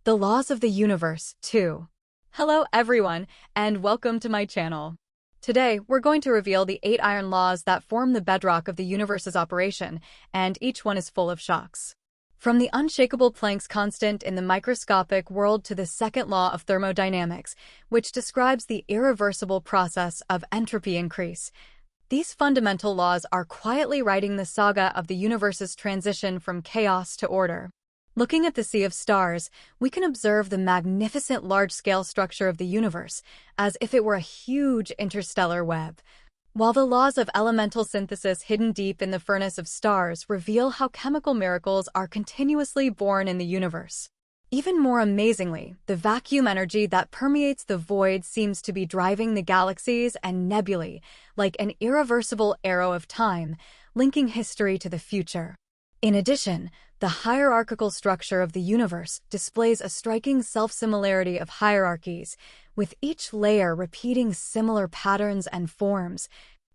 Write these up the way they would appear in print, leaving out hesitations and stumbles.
The laws of the universe, too. Hello everyone, and welcome to my channel. Today, we're going to reveal the 8 iron laws that form the bedrock of the universe's operation, and each one is full of shocks. From the unshakable Planck's constant in the microscopic world to the second law of thermodynamics, which describes the irreversible process of entropy increase, these fundamental laws are quietly writing the saga of the universe's transition from chaos to order. Looking at the sea of stars, we can observe the magnificent large-scale structure of the universe, as if it were a huge interstellar web. While the laws of elemental synthesis hidden deep in the furnace of stars reveal how chemical miracles are continuously born in the universe. Even more amazingly, the vacuum energy that permeates the void seems to be driving the galaxies and nebulae like an irreversible arrow of time, linking history to the future. In addition, the hierarchical structure of the universe displays a striking self-similarity of hierarchies, with each layer repeating similar patterns and forms,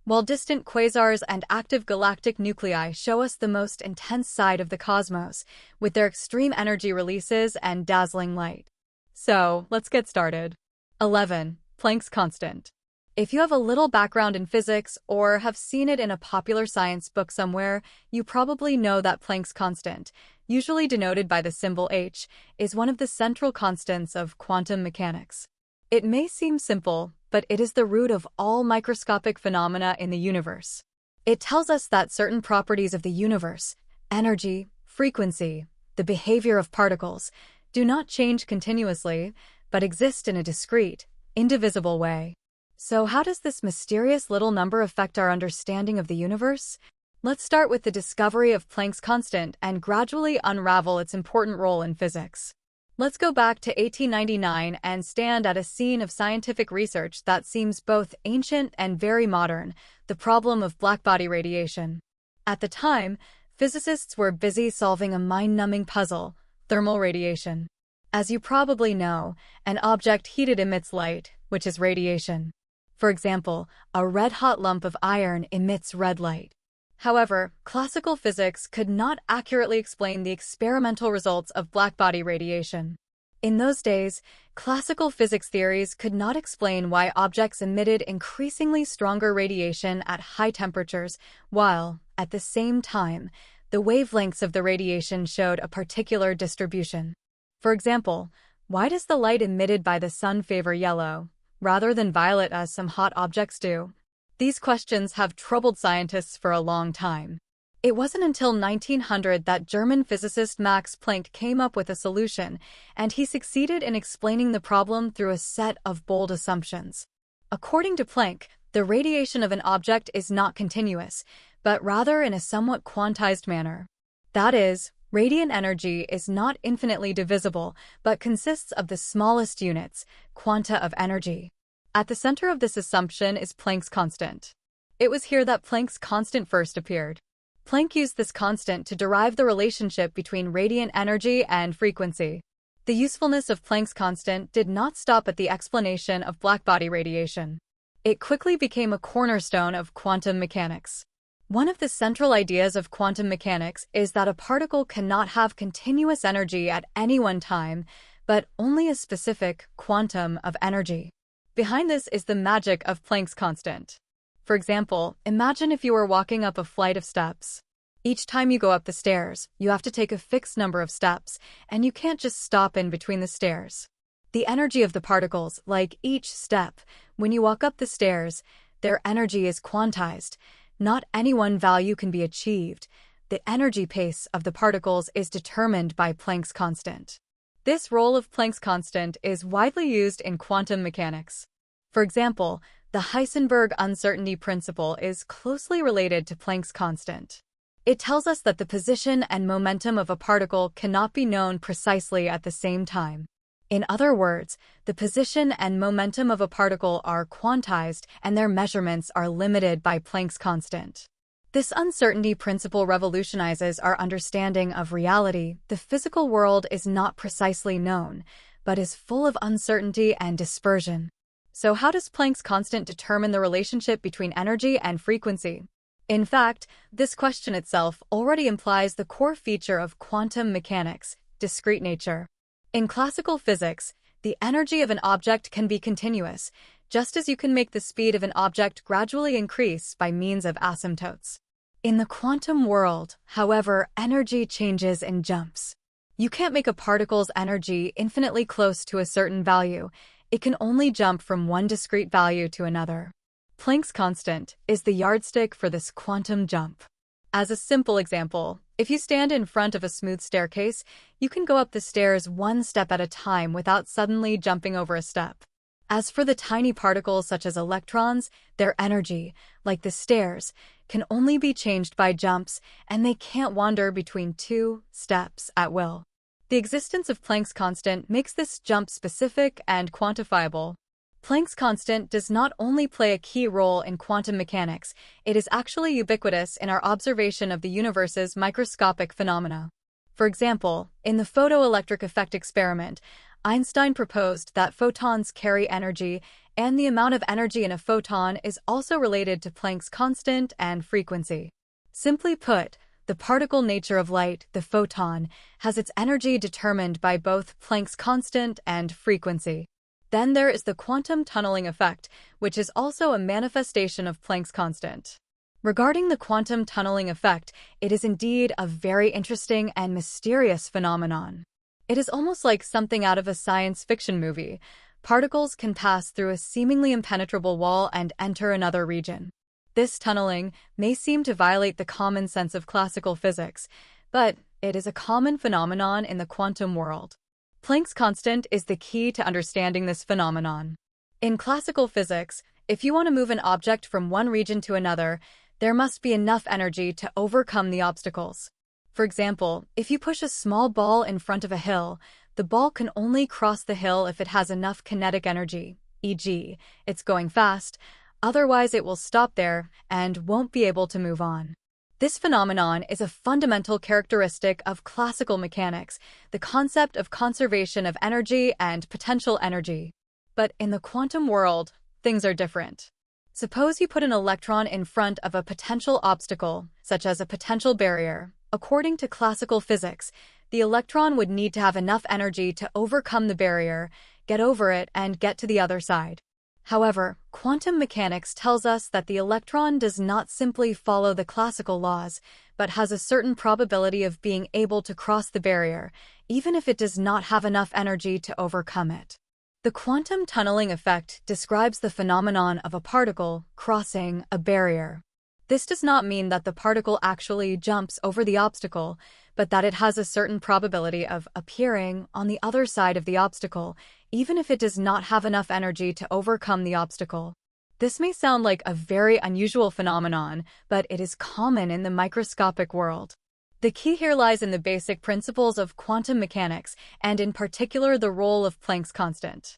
while distant quasars and active galactic nuclei show us the most intense side of the cosmos, with their extreme energy releases and dazzling light. So, let's get started. 11. Planck's constant. If you have a little background in physics or have seen it in a popular science book somewhere, you probably know that Planck's constant, usually denoted by the symbol h, is one of the central constants of quantum mechanics. It may seem simple, but it is the root of all microscopic phenomena in the universe. It tells us that certain properties of the universe, energy, frequency, the behavior of particles, do not change continuously, but exist in a discrete, indivisible way. So how does this mysterious little number affect our understanding of the universe? Let's start with the discovery of Planck's constant and gradually unravel its important role in physics. Let's go back to 1899 and stand at a scene of scientific research that seems both ancient and very modern, the problem of blackbody radiation. At the time, physicists were busy solving a mind-numbing puzzle, thermal radiation. As you probably know, an object heated emits light, which is radiation. For example, a red-hot lump of iron emits red light. However, classical physics could not accurately explain the experimental results of blackbody radiation. In those days, classical physics theories could not explain why objects emitted increasingly stronger radiation at high temperatures, while, at the same time, the wavelengths of the radiation showed a particular distribution. For example, why does the light emitted by the sun favor yellow, rather than violet as some hot objects do? These questions have troubled scientists for a long time. It wasn't until 1900 that German physicist Max Planck came up with a solution, and he succeeded in explaining the problem through a set of bold assumptions. According to Planck, the radiation of an object is not continuous, but rather in a somewhat quantized manner. That is, radiant energy is not infinitely divisible, but consists of the smallest units, quanta of energy. At the center of this assumption is Planck's constant. It was here that Planck's constant first appeared. Planck used this constant to derive the relationship between radiant energy and frequency. The usefulness of Planck's constant did not stop at the explanation of blackbody radiation. It quickly became a cornerstone of quantum mechanics. One of the central ideas of quantum mechanics is that a particle cannot have continuous energy at any one time, but only a specific quantum of energy. Behind this is the magic of Planck's constant. For example, imagine if you were walking up a flight of steps. Each time you go up the stairs, you have to take a fixed number of steps, and you can't just stop in between the stairs. The energy of the particles, like each step, when you walk up the stairs, their energy is quantized. Not any one value can be achieved. The energy pace of the particles is determined by Planck's constant. This role of Planck's constant is widely used in quantum mechanics. For example, the Heisenberg uncertainty principle is closely related to Planck's constant. It tells us that the position and momentum of a particle cannot be known precisely at the same time. In other words, the position and momentum of a particle are quantized and their measurements are limited by Planck's constant. This uncertainty principle revolutionizes our understanding of reality. The physical world is not precisely known, but is full of uncertainty and dispersion. So how does Planck's constant determine the relationship between energy and frequency? In fact, this question itself already implies the core feature of quantum mechanics, discrete nature. In classical physics, the energy of an object can be continuous, just as you can make the speed of an object gradually increase by means of asymptotes. In the quantum world, however, energy changes in jumps. You can't make a particle's energy infinitely close to a certain value. It can only jump from one discrete value to another. Planck's constant is the yardstick for this quantum jump. As a simple example, if you stand in front of a smooth staircase, you can go up the stairs one step at a time without suddenly jumping over a step. As for the tiny particles such as electrons, their energy, like the stairs, can only be changed by jumps, and they can't wander between two steps at will. The existence of Planck's constant makes this jump specific and quantifiable. Planck's constant does not only play a key role in quantum mechanics, it is actually ubiquitous in our observation of the universe's microscopic phenomena. For example, in the photoelectric effect experiment, Einstein proposed that photons carry energy, and the amount of energy in a photon is also related to Planck's constant and frequency. Simply put, the particle nature of light, the photon, has its energy determined by both Planck's constant and frequency. Then there is the quantum tunneling effect, which is also a manifestation of Planck's constant. Regarding the quantum tunneling effect, it is indeed a very interesting and mysterious phenomenon. It is almost like something out of a science fiction movie. Particles can pass through a seemingly impenetrable wall and enter another region. This tunneling may seem to violate the common sense of classical physics, but it is a common phenomenon in the quantum world. Planck's constant is the key to understanding this phenomenon. In classical physics, if you want to move an object from one region to another, there must be enough energy to overcome the obstacles. For example, if you push a small ball in front of a hill, the ball can only cross the hill if it has enough kinetic energy, e.g., it's going fast, otherwise it will stop there and won't be able to move on. This phenomenon is a fundamental characteristic of classical mechanics, the concept of conservation of energy and potential energy. But in the quantum world, things are different. Suppose you put an electron in front of a potential obstacle, such as a potential barrier. According to classical physics, the electron would need to have enough energy to overcome the barrier, get over it, and get to the other side. However, quantum mechanics tells us that the electron does not simply follow the classical laws, but has a certain probability of being able to cross the barrier, even if it does not have enough energy to overcome it. The quantum tunneling effect describes the phenomenon of a particle crossing a barrier. This does not mean that the particle actually jumps over the obstacle, but that it has a certain probability of appearing on the other side of the obstacle, even if it does not have enough energy to overcome the obstacle. This may sound like a very unusual phenomenon, but it is common in the microscopic world. The key here lies in the basic principles of quantum mechanics, and in particular the role of Planck's constant.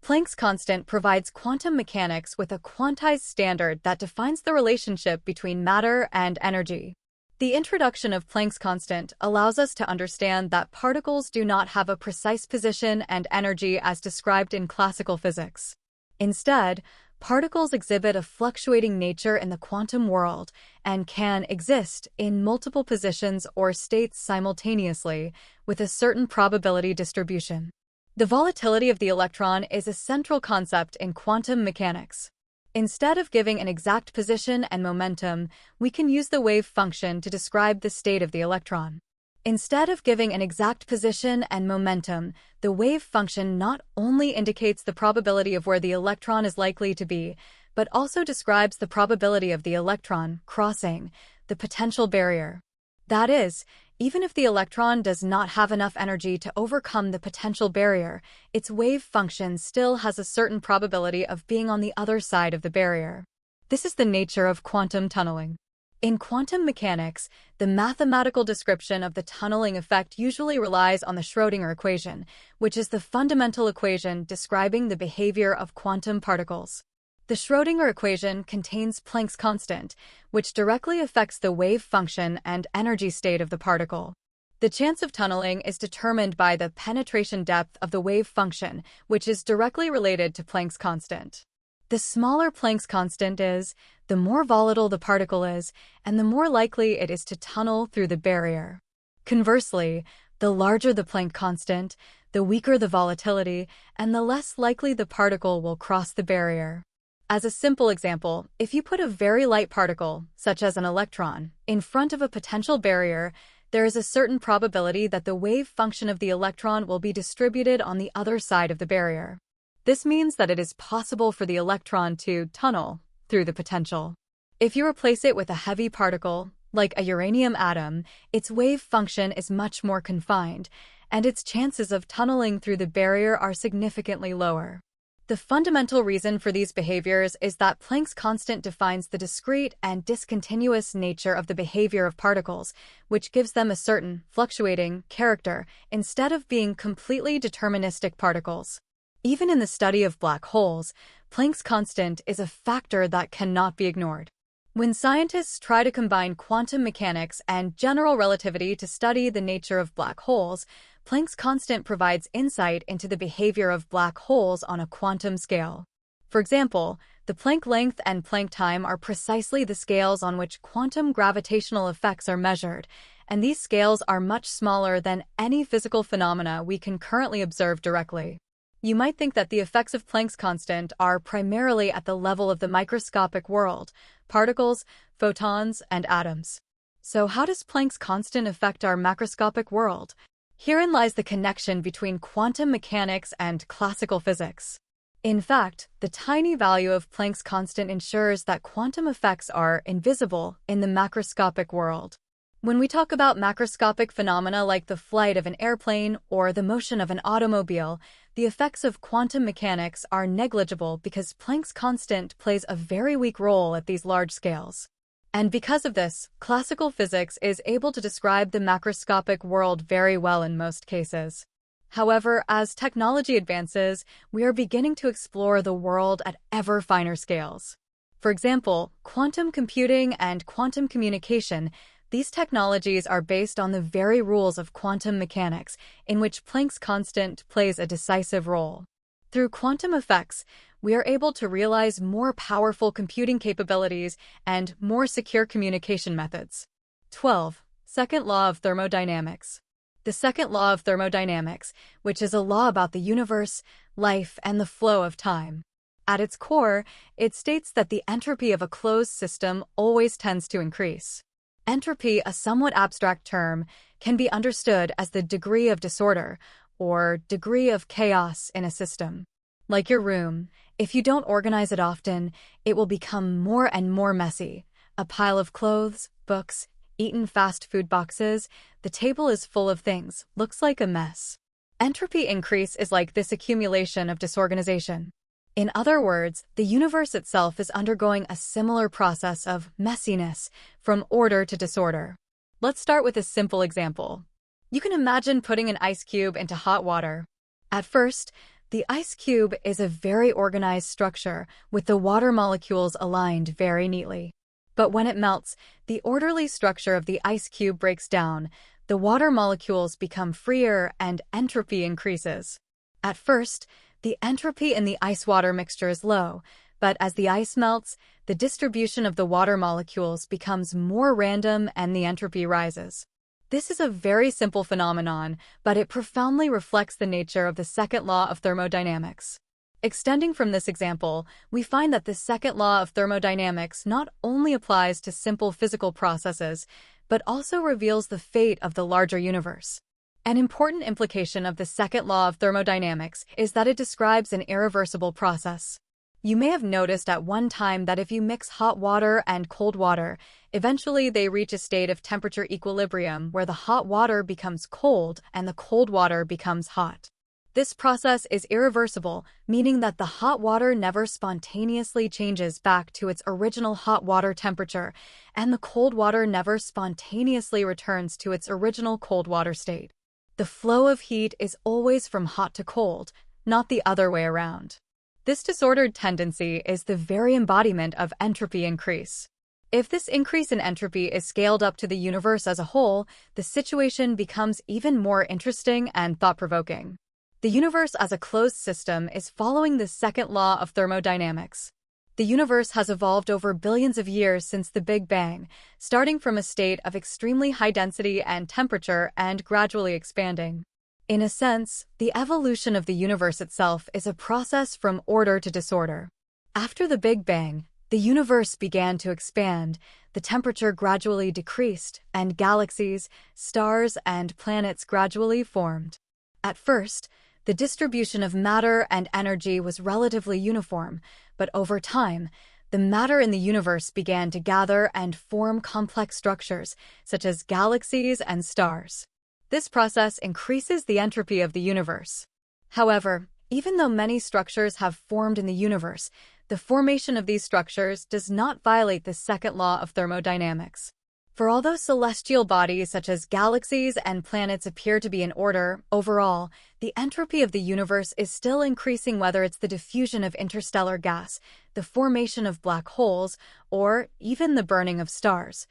Planck's constant provides quantum mechanics with a quantized standard that defines the relationship between matter and energy. The introduction of Planck's constant allows us to understand that particles do not have a precise position and energy as described in classical physics. Instead, particles exhibit a fluctuating nature in the quantum world and can exist in multiple positions or states simultaneously with a certain probability distribution. The volatility of the electron is a central concept in quantum mechanics. Instead of giving an exact position and momentum, we can use the wave function to describe the state of the electron. Instead of giving an exact position and momentum, the wave function not only indicates the probability of where the electron is likely to be, but also describes the probability of the electron crossing the potential barrier. That is, even if the electron does not have enough energy to overcome the potential barrier, its wave function still has a certain probability of being on the other side of the barrier. This is the nature of quantum tunneling. In quantum mechanics, the mathematical description of the tunneling effect usually relies on the Schrödinger equation, which is the fundamental equation describing the behavior of quantum particles. The Schrödinger equation contains Planck's constant, which directly affects the wave function and energy state of the particle. The chance of tunneling is determined by the penetration depth of the wave function, which is directly related to Planck's constant. The smaller Planck's constant is, the more volatile the particle is, and the more likely it is to tunnel through the barrier. Conversely, the larger the Planck constant, The weaker the volatility, and the less likely the particle will cross the barrier. As a simple example, if you put a very light particle, such as an electron, in front of a potential barrier, there is a certain probability that the wave function of the electron will be distributed on the other side of the barrier. This means that it is possible for the electron to tunnel through the potential. If you replace it with a heavy particle, like a uranium atom, its wave function is much more confined, and its chances of tunneling through the barrier are significantly lower. The fundamental reason for these behaviors is that Planck's constant defines the discrete and discontinuous nature of the behavior of particles, which gives them a certain, fluctuating, character, instead of being completely deterministic particles. Even in the study of black holes, Planck's constant is a factor that cannot be ignored. When scientists try to combine quantum mechanics and general relativity to study the nature of black holes, Planck's constant provides insight into the behavior of black holes on a quantum scale. For example, the Planck length and Planck time are precisely the scales on which quantum gravitational effects are measured, and these scales are much smaller than any physical phenomena we can currently observe directly. You might think that the effects of Planck's constant are primarily at the level of the microscopic world, particles, photons, and atoms. So how does Planck's constant affect our macroscopic world? Herein lies the connection between quantum mechanics and classical physics. In fact, the tiny value of Planck's constant ensures that quantum effects are invisible in the macroscopic world. When we talk about macroscopic phenomena like the flight of an airplane or the motion of an automobile, the effects of quantum mechanics are negligible because Planck's constant plays a very weak role at these large scales. And because of this, classical physics is able to describe the macroscopic world very well in most cases. However, as technology advances, we are beginning to explore the world at ever finer scales. For example, quantum computing and quantum communication. These technologies are based on the very rules of quantum mechanics, in which Planck's constant plays a decisive role. Through quantum effects, we are able to realize more powerful computing capabilities and more secure communication methods. 12. Second law of thermodynamics. The second law of thermodynamics, which is a law about the universe, life, and the flow of time. At its core, it states that the entropy of a closed system always tends to increase. Entropy, a somewhat abstract term, can be understood as the degree of disorder or degree of chaos in a system. Like your room, if you don't organize it often, it will become more and more messy. A pile of clothes, books, eaten fast food boxes, the table is full of things, looks like a mess. Entropy increase is like this accumulation of disorganization. In other words, the universe itself is undergoing a similar process of messiness, from order to disorder. Let's start with a simple example. You can imagine putting an ice cube into hot water. At first, the ice cube is a very organized structure, with the water molecules aligned very neatly. But when it melts, the orderly structure of the ice cube breaks down, the water molecules become freer, and entropy increases. At first, the entropy in the ice-water mixture is low, but as the ice melts, the distribution of the water molecules becomes more random and the entropy rises. This is a very simple phenomenon, but it profoundly reflects the nature of the second law of thermodynamics. Extending from this example, we find that the second law of thermodynamics not only applies to simple physical processes, but also reveals the fate of the larger universe. An important implication of the second law of thermodynamics is that it describes an irreversible process. You may have noticed at one time that if you mix hot water and cold water, eventually they reach a state of temperature equilibrium where the hot water becomes cold and the cold water becomes hot. This process is irreversible, meaning that the hot water never spontaneously changes back to its original hot water temperature, and the cold water never spontaneously returns to its original cold water state. The flow of heat is always from hot to cold, not the other way around. This disordered tendency is the very embodiment of entropy increase. If this increase in entropy is scaled up to the universe as a whole, the situation becomes even more interesting and thought-provoking. The universe as a closed system is following the second law of thermodynamics. The universe has evolved over billions of years since the Big Bang, starting from a state of extremely high density and temperature and gradually expanding. In a sense, the evolution of the universe itself is a process from order to disorder. After the Big Bang, the universe began to expand, the temperature gradually decreased, and galaxies, stars, and planets gradually formed. At first, the distribution of matter and energy was relatively uniform, but over time, the matter in the universe began to gather and form complex structures, such as galaxies and stars. This process increases the entropy of the universe. However, even though many structures have formed in the universe, the formation of these structures does not violate the second law of thermodynamics. For although celestial bodies such as galaxies and planets appear to be in order, overall, the entropy of the universe is still increasing, whether it's the diffusion of interstellar gas, the formation of black holes, or even the burning of stars.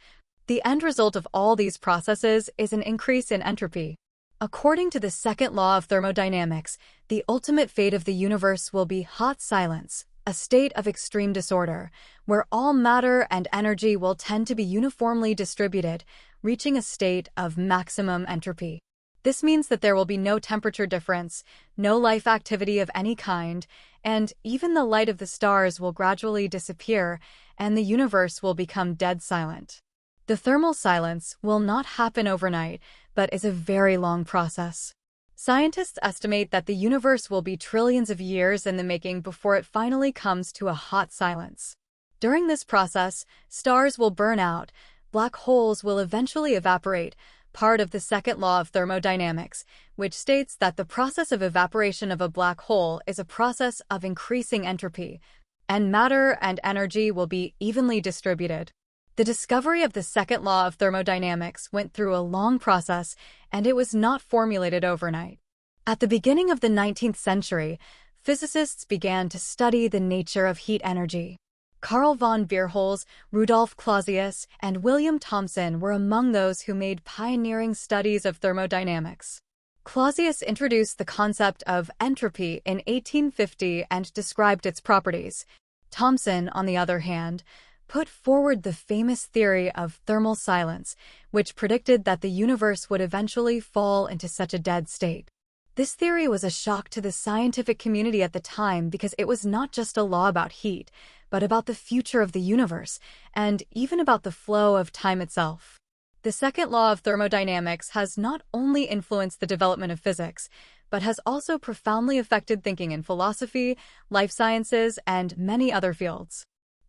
The end result of all these processes is an increase in entropy. According to the second law of thermodynamics, the ultimate fate of the universe will be hot silence, a state of extreme disorder, where all matter and energy will tend to be uniformly distributed, reaching a state of maximum entropy. This means that there will be no temperature difference, no life activity of any kind, and even the light of the stars will gradually disappear, and the universe will become dead silent. The thermal silence will not happen overnight, but is a very long process. Scientists estimate that the universe will be trillions of years in the making before it finally comes to a hot silence. During this process, stars will burn out, black holes will eventually evaporate, part of the second law of thermodynamics, which states that the process of evaporation of a black hole is a process of increasing entropy, and matter and energy will be evenly distributed. The discovery of the second law of thermodynamics went through a long process, and it was not formulated overnight. At the beginning of the 19th century, physicists began to study the nature of heat energy. Carl von Beerholz, Rudolf Clausius, and William Thomson were among those who made pioneering studies of thermodynamics. Clausius introduced the concept of entropy in 1850 and described its properties. Thomson, on the other hand, put forward the famous theory of thermal silence, which predicted that the universe would eventually fall into such a dead state. This theory was a shock to the scientific community at the time because it was not just a law about heat, but about the future of the universe, and even about the flow of time itself. The second law of thermodynamics has not only influenced the development of physics, but has also profoundly affected thinking in philosophy, life sciences, and many other fields.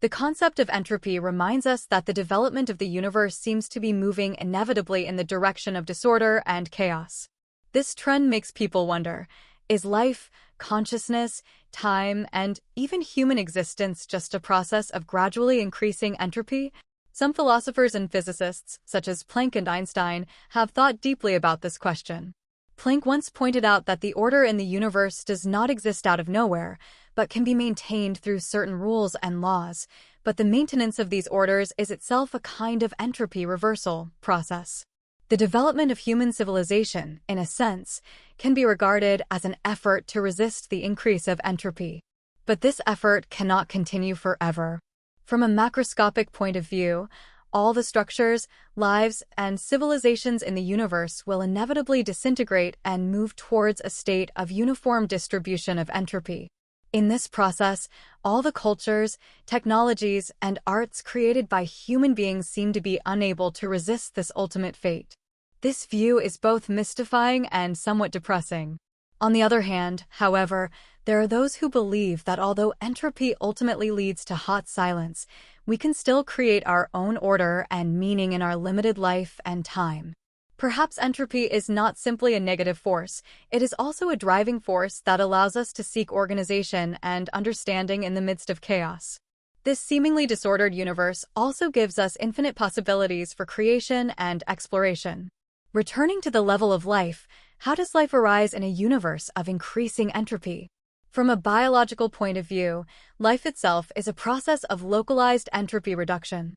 The concept of entropy reminds us that the development of the universe seems to be moving inevitably in the direction of disorder and chaos. This trend makes people wonder, is life, consciousness, time, and even human existence just a process of gradually increasing entropy? Some philosophers and physicists, such as Planck and Einstein, have thought deeply about this question. Planck once pointed out that the order in the universe does not exist out of nowhere, but can be maintained through certain rules and laws, but the maintenance of these orders is itself a kind of entropy reversal process. The development of human civilization, in a sense, can be regarded as an effort to resist the increase of entropy. But this effort cannot continue forever. From a macroscopic point of view, all the structures, lives, and civilizations in the universe will inevitably disintegrate and move towards a state of uniform distribution of entropy. In this process, all the cultures, technologies, and arts created by human beings seem to be unable to resist this ultimate fate. This view is both mystifying and somewhat depressing. On the other hand, however, there are those who believe that although entropy ultimately leads to hot silence, we can still create our own order and meaning in our limited life and time. Perhaps entropy is not simply a negative force, it is also a driving force that allows us to seek organization and understanding in the midst of chaos. This seemingly disordered universe also gives us infinite possibilities for creation and exploration. Returning to the level of life, how does life arise in a universe of increasing entropy? From a biological point of view, life itself is a process of localized entropy reduction.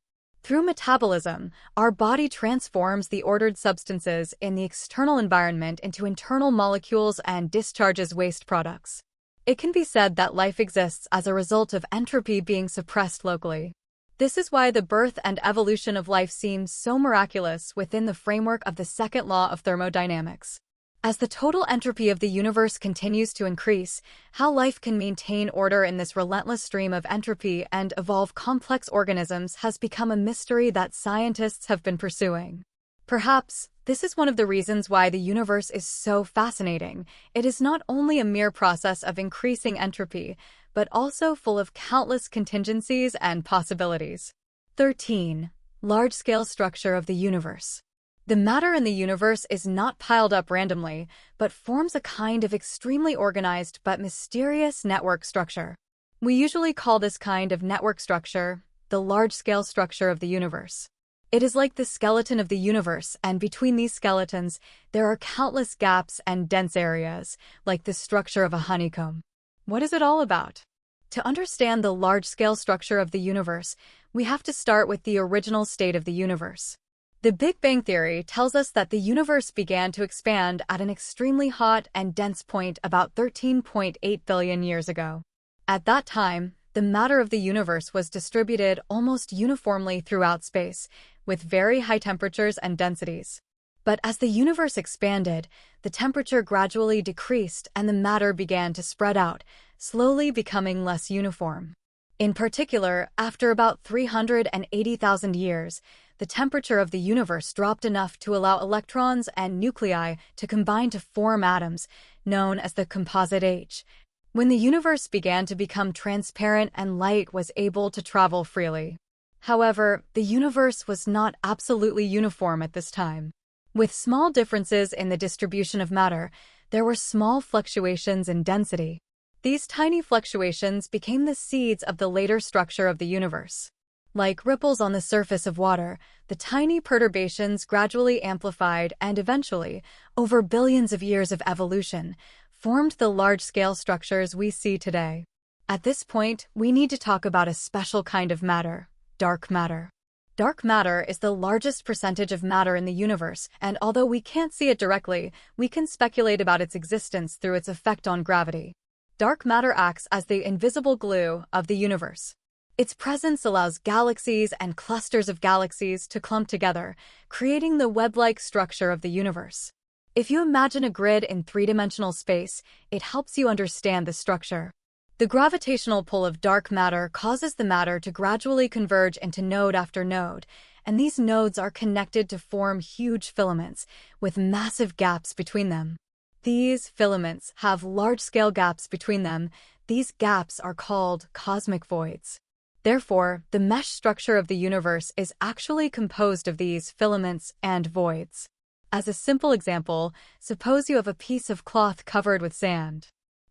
Through metabolism, our body transforms the ordered substances in the external environment into internal molecules and discharges waste products. It can be said that life exists as a result of entropy being suppressed locally. This is why the birth and evolution of life seems so miraculous within the framework of the second law of thermodynamics. As the total entropy of the universe continues to increase, how life can maintain order in this relentless stream of entropy and evolve complex organisms has become a mystery that scientists have been pursuing. Perhaps this is one of the reasons why the universe is so fascinating. It is not only a mere process of increasing entropy, but also full of countless contingencies and possibilities. 13. Large-scale structure of the universe. The matter in the universe is not piled up randomly, but forms a kind of extremely organized but mysterious network structure. We usually call this kind of network structure the large-scale structure of the universe. It is like the skeleton of the universe, and between these skeletons, there are countless gaps and dense areas, like the structure of a honeycomb. What is it all about? To understand the large-scale structure of the universe, we have to start with the original state of the universe. The Big Bang Theory tells us that the universe began to expand at an extremely hot and dense point about 13.8 billion years ago. At that time, the matter of the universe was distributed almost uniformly throughout space, with very high temperatures and densities. But as the universe expanded, the temperature gradually decreased and the matter began to spread out, slowly becoming less uniform. In particular, after about 380,000 years, the temperature of the universe dropped enough to allow electrons and nuclei to combine to form atoms, known as the composite H. When the universe began to become transparent and light was able to travel freely. However, the universe was not absolutely uniform at this time. With small differences in the distribution of matter, there were small fluctuations in density. These tiny fluctuations became the seeds of the later structure of the universe. Like ripples on the surface of water, the tiny perturbations gradually amplified and eventually, over billions of years of evolution, formed the large-scale structures we see today. At this point, we need to talk about a special kind of matter, dark matter. Dark matter is the largest percentage of matter in the universe, and although we can't see it directly, we can speculate about its existence through its effect on gravity. Dark matter acts as the invisible glue of the universe. Its presence allows galaxies and clusters of galaxies to clump together, creating the web-like structure of the universe. If you imagine a grid in three-dimensional space, it helps you understand the structure. The gravitational pull of dark matter causes the matter to gradually converge into node after node, and these nodes are connected to form huge filaments, with massive gaps between them. These filaments have large-scale gaps between them. These gaps are called cosmic voids. Therefore, the mesh structure of the universe is actually composed of these filaments and voids. As a simple example, suppose you have a piece of cloth covered with sand.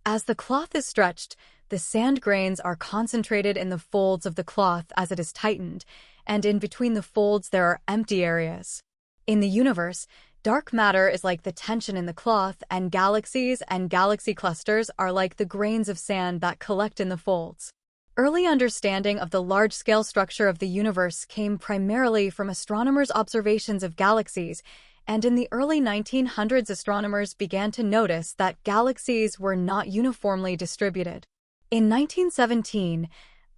As the cloth is stretched, the sand grains are concentrated in the folds of the cloth as it is tightened, and in between the folds there are empty areas. In the universe, dark matter is like the tension in the cloth, and galaxies and galaxy clusters are like the grains of sand that collect in the folds. Early understanding of the large-scale structure of the universe came primarily from astronomers' observations of galaxies, and in the early 1900s astronomers began to notice that galaxies were not uniformly distributed. In 1917,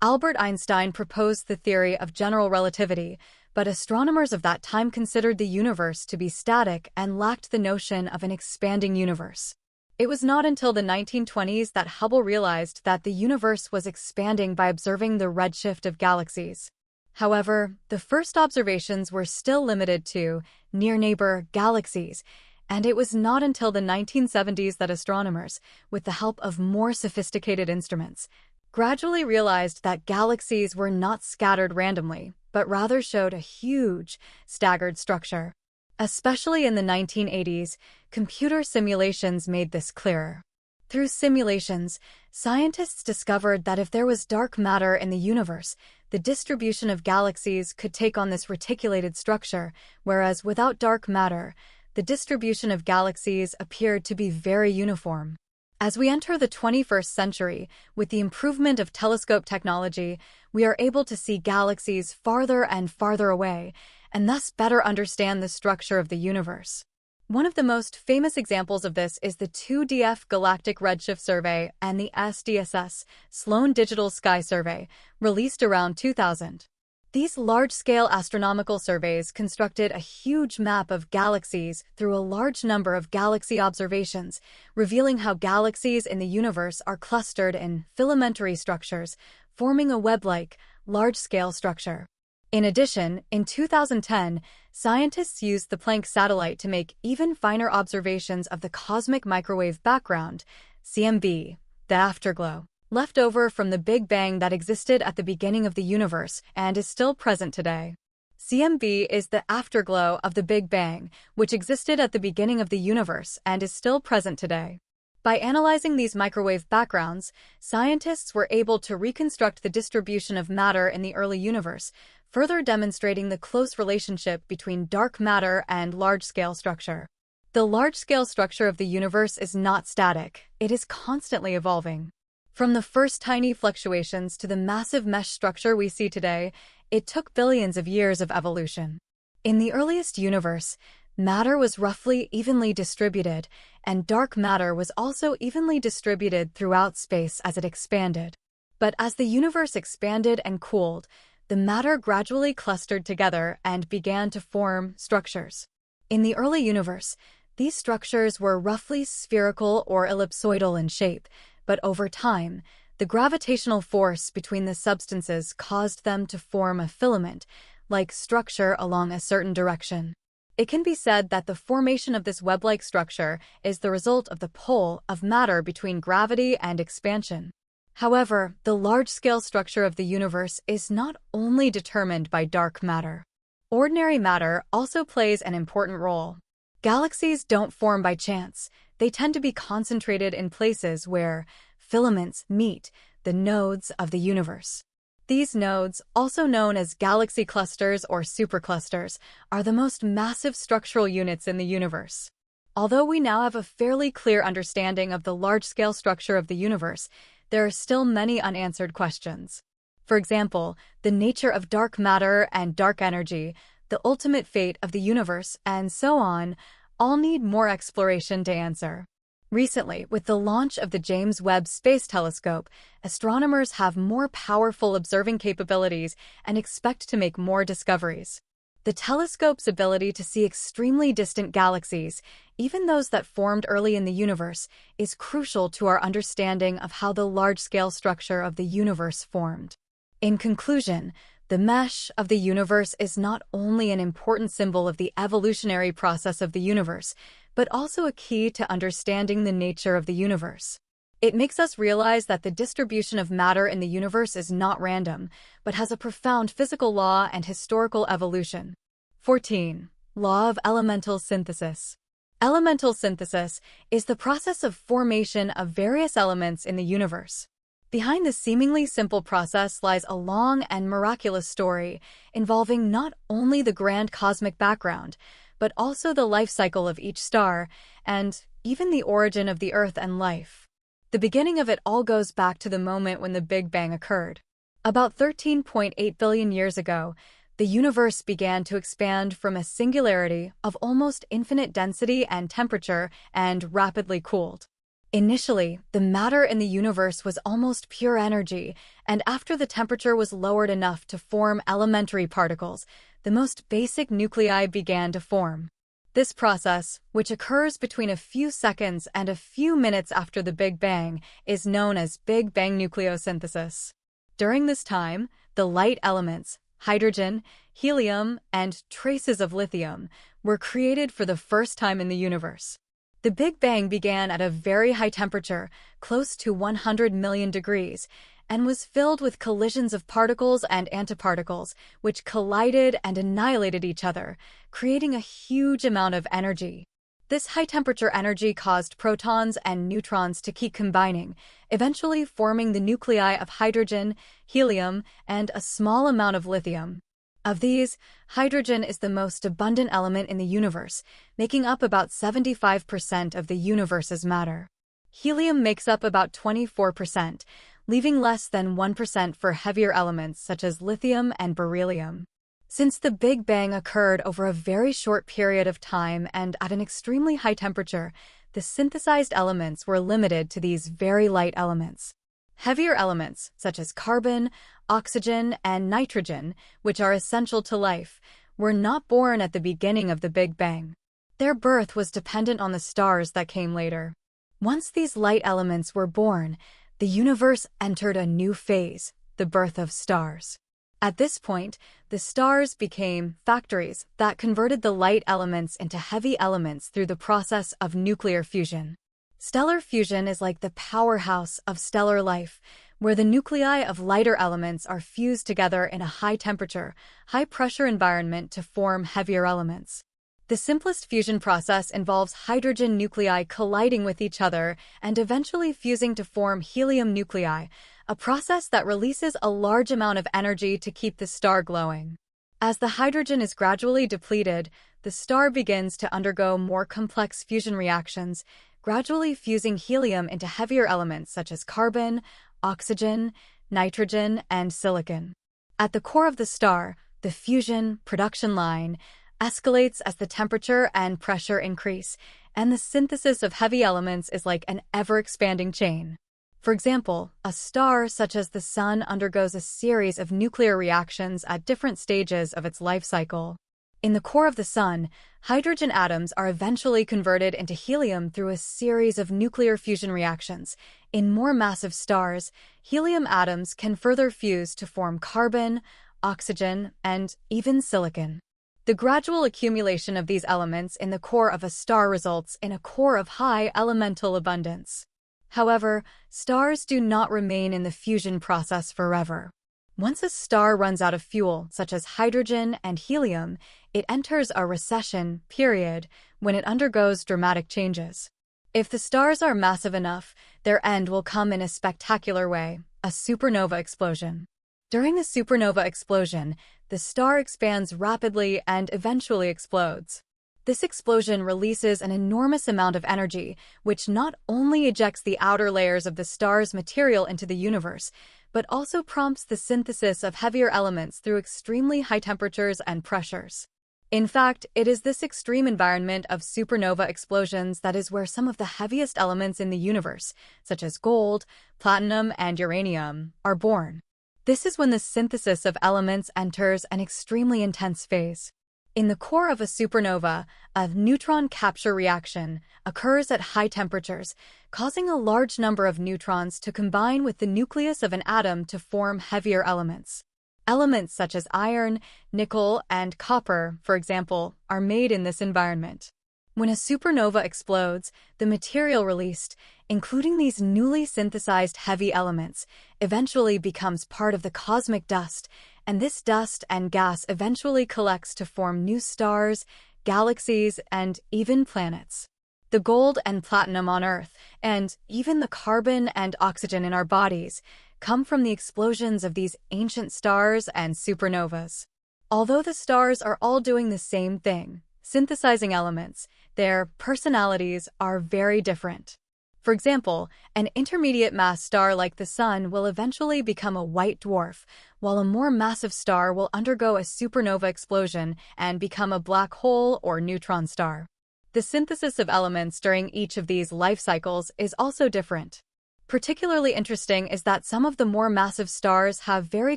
Albert Einstein proposed the theory of general relativity, but astronomers of that time considered the universe to be static and lacked the notion of an expanding universe. It was not until the 1920s that Hubble realized that the universe was expanding by observing the redshift of galaxies. However, the first observations were still limited to near-neighbor galaxies, and it was not until the 1970s that astronomers, with the help of more sophisticated instruments, gradually realized that galaxies were not scattered randomly, but rather showed a huge, staggered structure. Especially in the 1980s, computer simulations made this clearer. Through simulations, scientists discovered that if there was dark matter in the universe, the distribution of galaxies could take on this reticulated structure, whereas without dark matter, the distribution of galaxies appeared to be very uniform. As we enter the 21st century, with the improvement of telescope technology, we are able to see galaxies farther and farther away, and thus better understand the structure of the universe. One of the most famous examples of this is the 2DF Galactic Redshift Survey and the SDSS, Sloan Digital Sky Survey, released around 2000. These large-scale astronomical surveys constructed a huge map of galaxies through a large number of galaxy observations, revealing how galaxies in the universe are clustered in filamentary structures, forming a web-like, large-scale structure. In addition, in 2010, scientists used the Planck satellite to make even finer observations of the cosmic microwave background, CMB, the afterglow, left over from the Big Bang that existed at the beginning of the universe and is still present today. CMB is the afterglow of the Big Bang, which existed at the beginning of the universe and is still present today. By analyzing these microwave backgrounds, scientists were able to reconstruct the distribution of matter in the early universe, further demonstrating the close relationship between dark matter and large-scale structure. The large-scale structure of the universe is not static, it is constantly evolving. From the first tiny fluctuations to the massive mesh structure we see today, it took billions of years of evolution. In the earliest universe, matter was roughly evenly distributed, and dark matter was also evenly distributed throughout space as it expanded. But as the universe expanded and cooled, the matter gradually clustered together and began to form structures. In the early universe, these structures were roughly spherical or ellipsoidal in shape, but over time, the gravitational force between the substances caused them to form a filament-like structure along a certain direction. It can be said that the formation of this web-like structure is the result of the pull of matter between gravity and expansion. However, the large-scale structure of the universe is not only determined by dark matter. Ordinary matter also plays an important role. Galaxies don't form by chance. They tend to be concentrated in places where filaments meet, the nodes of the universe. These nodes, also known as galaxy clusters or superclusters, are the most massive structural units in the universe. Although we now have a fairly clear understanding of the large-scale structure of the universe, there are still many unanswered questions. For example, the nature of dark matter and dark energy, the ultimate fate of the universe, and so on, all need more exploration to answer. Recently, with the launch of the James Webb Space Telescope, astronomers have more powerful observing capabilities and expect to make more discoveries. The telescope's ability to see extremely distant galaxies, even those that formed early in the universe, is crucial to our understanding of how the large-scale structure of the universe formed. In conclusion, the mesh of the universe is not only an important symbol of the evolutionary process of the universe, but also a key to understanding the nature of the universe. It makes us realize that the distribution of matter in the universe is not random, but has a profound physical law and historical evolution. 14. Law of elemental synthesis. Elemental synthesis is the process of formation of various elements in the universe. Behind this seemingly simple process lies a long and miraculous story involving not only the grand cosmic background, but also the life cycle of each star and even the origin of the Earth and life. The beginning of it all goes back to the moment when the Big Bang occurred. About 13.8 billion years ago, the universe began to expand from a singularity of almost infinite density and temperature and rapidly cooled. Initially, the matter in the universe was almost pure energy, and after the temperature was lowered enough to form elementary particles, the most basic nuclei began to form. This process, which occurs between a few seconds and a few minutes after the Big Bang, is known as Big Bang nucleosynthesis. During this time, the light elements, hydrogen, helium, and traces of lithium, were created for the first time in the universe. The Big Bang began at a very high temperature, close to 100 million degrees, and was filled with collisions of particles and antiparticles, which collided and annihilated each other, creating a huge amount of energy. This high-temperature energy caused protons and neutrons to keep combining, eventually forming the nuclei of hydrogen, helium, and a small amount of lithium. Of these, hydrogen is the most abundant element in the universe, making up about 75% of the universe's matter. Helium makes up about 24%, leaving less than 1% for heavier elements such as lithium and beryllium. Since the Big Bang occurred over a very short period of time and at an extremely high temperature, the synthesized elements were limited to these very light elements. Heavier elements, such as carbon, oxygen, and nitrogen, which are essential to life, were not born at the beginning of the Big Bang. Their birth was dependent on the stars that came later. Once these light elements were born, the universe entered a new phase, the birth of stars. At this point, the stars became factories that converted the light elements into heavy elements through the process of nuclear fusion. Stellar fusion is like the powerhouse of stellar life, where the nuclei of lighter elements are fused together in a high-temperature, high-pressure environment to form heavier elements. The simplest fusion process involves hydrogen nuclei colliding with each other and eventually fusing to form helium nuclei, a process that releases a large amount of energy to keep the star glowing. As the hydrogen is gradually depleted, the star begins to undergo more complex fusion reactions, gradually fusing helium into heavier elements such as carbon, oxygen, nitrogen, and silicon. At the core of the star, the fusion production line escalates as the temperature and pressure increase, and the synthesis of heavy elements is like an ever-expanding chain. For example, a star such as the Sun undergoes a series of nuclear reactions at different stages of its life cycle. In the core of the Sun, hydrogen atoms are eventually converted into helium through a series of nuclear fusion reactions. In more massive stars, helium atoms can further fuse to form carbon, oxygen, and even silicon. The gradual accumulation of these elements in the core of a star results in a core of high elemental abundance. However, stars do not remain in the fusion process forever. Once a star runs out of fuel, such as hydrogen and helium, it enters a recession period when it undergoes dramatic changes. If the stars are massive enough, their end will come in a spectacular way, a supernova explosion. During the supernova explosion, the star expands rapidly and eventually explodes. This explosion releases an enormous amount of energy, which not only ejects the outer layers of the star's material into the universe, but also prompts the synthesis of heavier elements through extremely high temperatures and pressures. In fact, it is this extreme environment of supernova explosions that is where some of the heaviest elements in the universe, such as gold, platinum, and uranium, are born. This is when the synthesis of elements enters an extremely intense phase. In the core of a supernova, a neutron capture reaction occurs at high temperatures, causing a large number of neutrons to combine with the nucleus of an atom to form heavier elements. Elements such as iron, nickel, and copper, for example, are made in this environment. When a supernova explodes, the material released, including these newly synthesized heavy elements, eventually becomes part of the cosmic dust, and this dust and gas eventually collects to form new stars, galaxies, and even planets. The gold and platinum on Earth, and even the carbon and oxygen in our bodies, come from the explosions of these ancient stars and supernovas. Although the stars are all doing the same thing, synthesizing elements, their personalities are very different. For example, an intermediate mass star like the Sun will eventually become a white dwarf, while a more massive star will undergo a supernova explosion and become a black hole or neutron star. The synthesis of elements during each of these life cycles is also different. Particularly interesting is that some of the more massive stars have very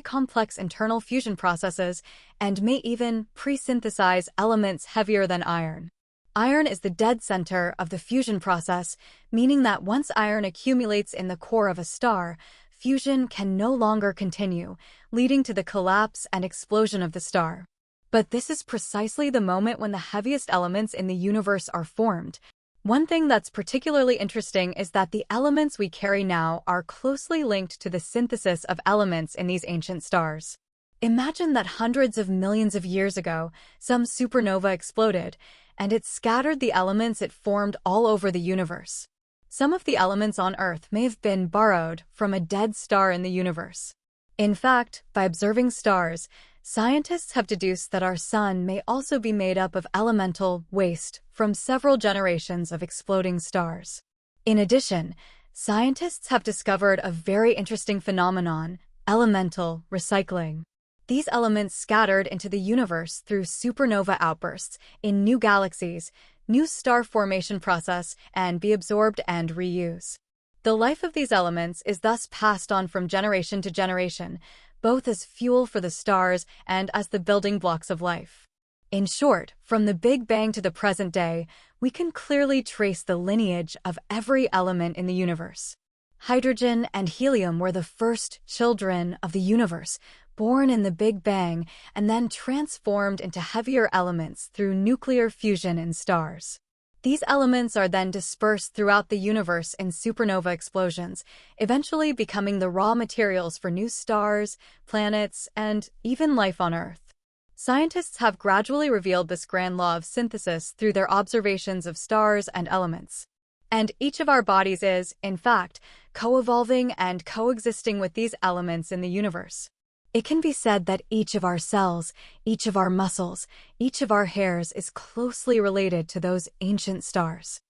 complex internal fusion processes and may even pre-synthesize elements heavier than iron. Iron is the dead center of the fusion process, meaning that once iron accumulates in the core of a star, fusion can no longer continue, leading to the collapse and explosion of the star. But this is precisely the moment when the heaviest elements in the universe are formed. One thing that's particularly interesting is that the elements we carry now are closely linked to the synthesis of elements in these ancient stars. Imagine that hundreds of millions of years ago, some supernova exploded, and it scattered the elements it formed all over the universe. Some of the elements on Earth may have been borrowed from a dead star in the universe. In fact, by observing stars, scientists have deduced that our Sun may also be made up of elemental waste from several generations of exploding stars. In addition, scientists have discovered a very interesting phenomenon, elemental recycling. These elements scattered into the universe through supernova outbursts in new galaxies, new star formation process, and be absorbed and reused. The life of these elements is thus passed on from generation to generation, both as fuel for the stars and as the building blocks of life. In short, from the Big Bang to the present day, we can clearly trace the lineage of every element in the universe. Hydrogen and helium were the first children of the universe, born in the Big Bang and then transformed into heavier elements through nuclear fusion in stars. These elements are then dispersed throughout the universe in supernova explosions, eventually becoming the raw materials for new stars, planets, and even life on Earth. Scientists have gradually revealed this grand law of synthesis through their observations of stars and elements. And each of our bodies is, in fact, co-evolving and coexisting with these elements in the universe. It can be said that each of our cells, each of our muscles, each of our hairs is closely related to those ancient stars.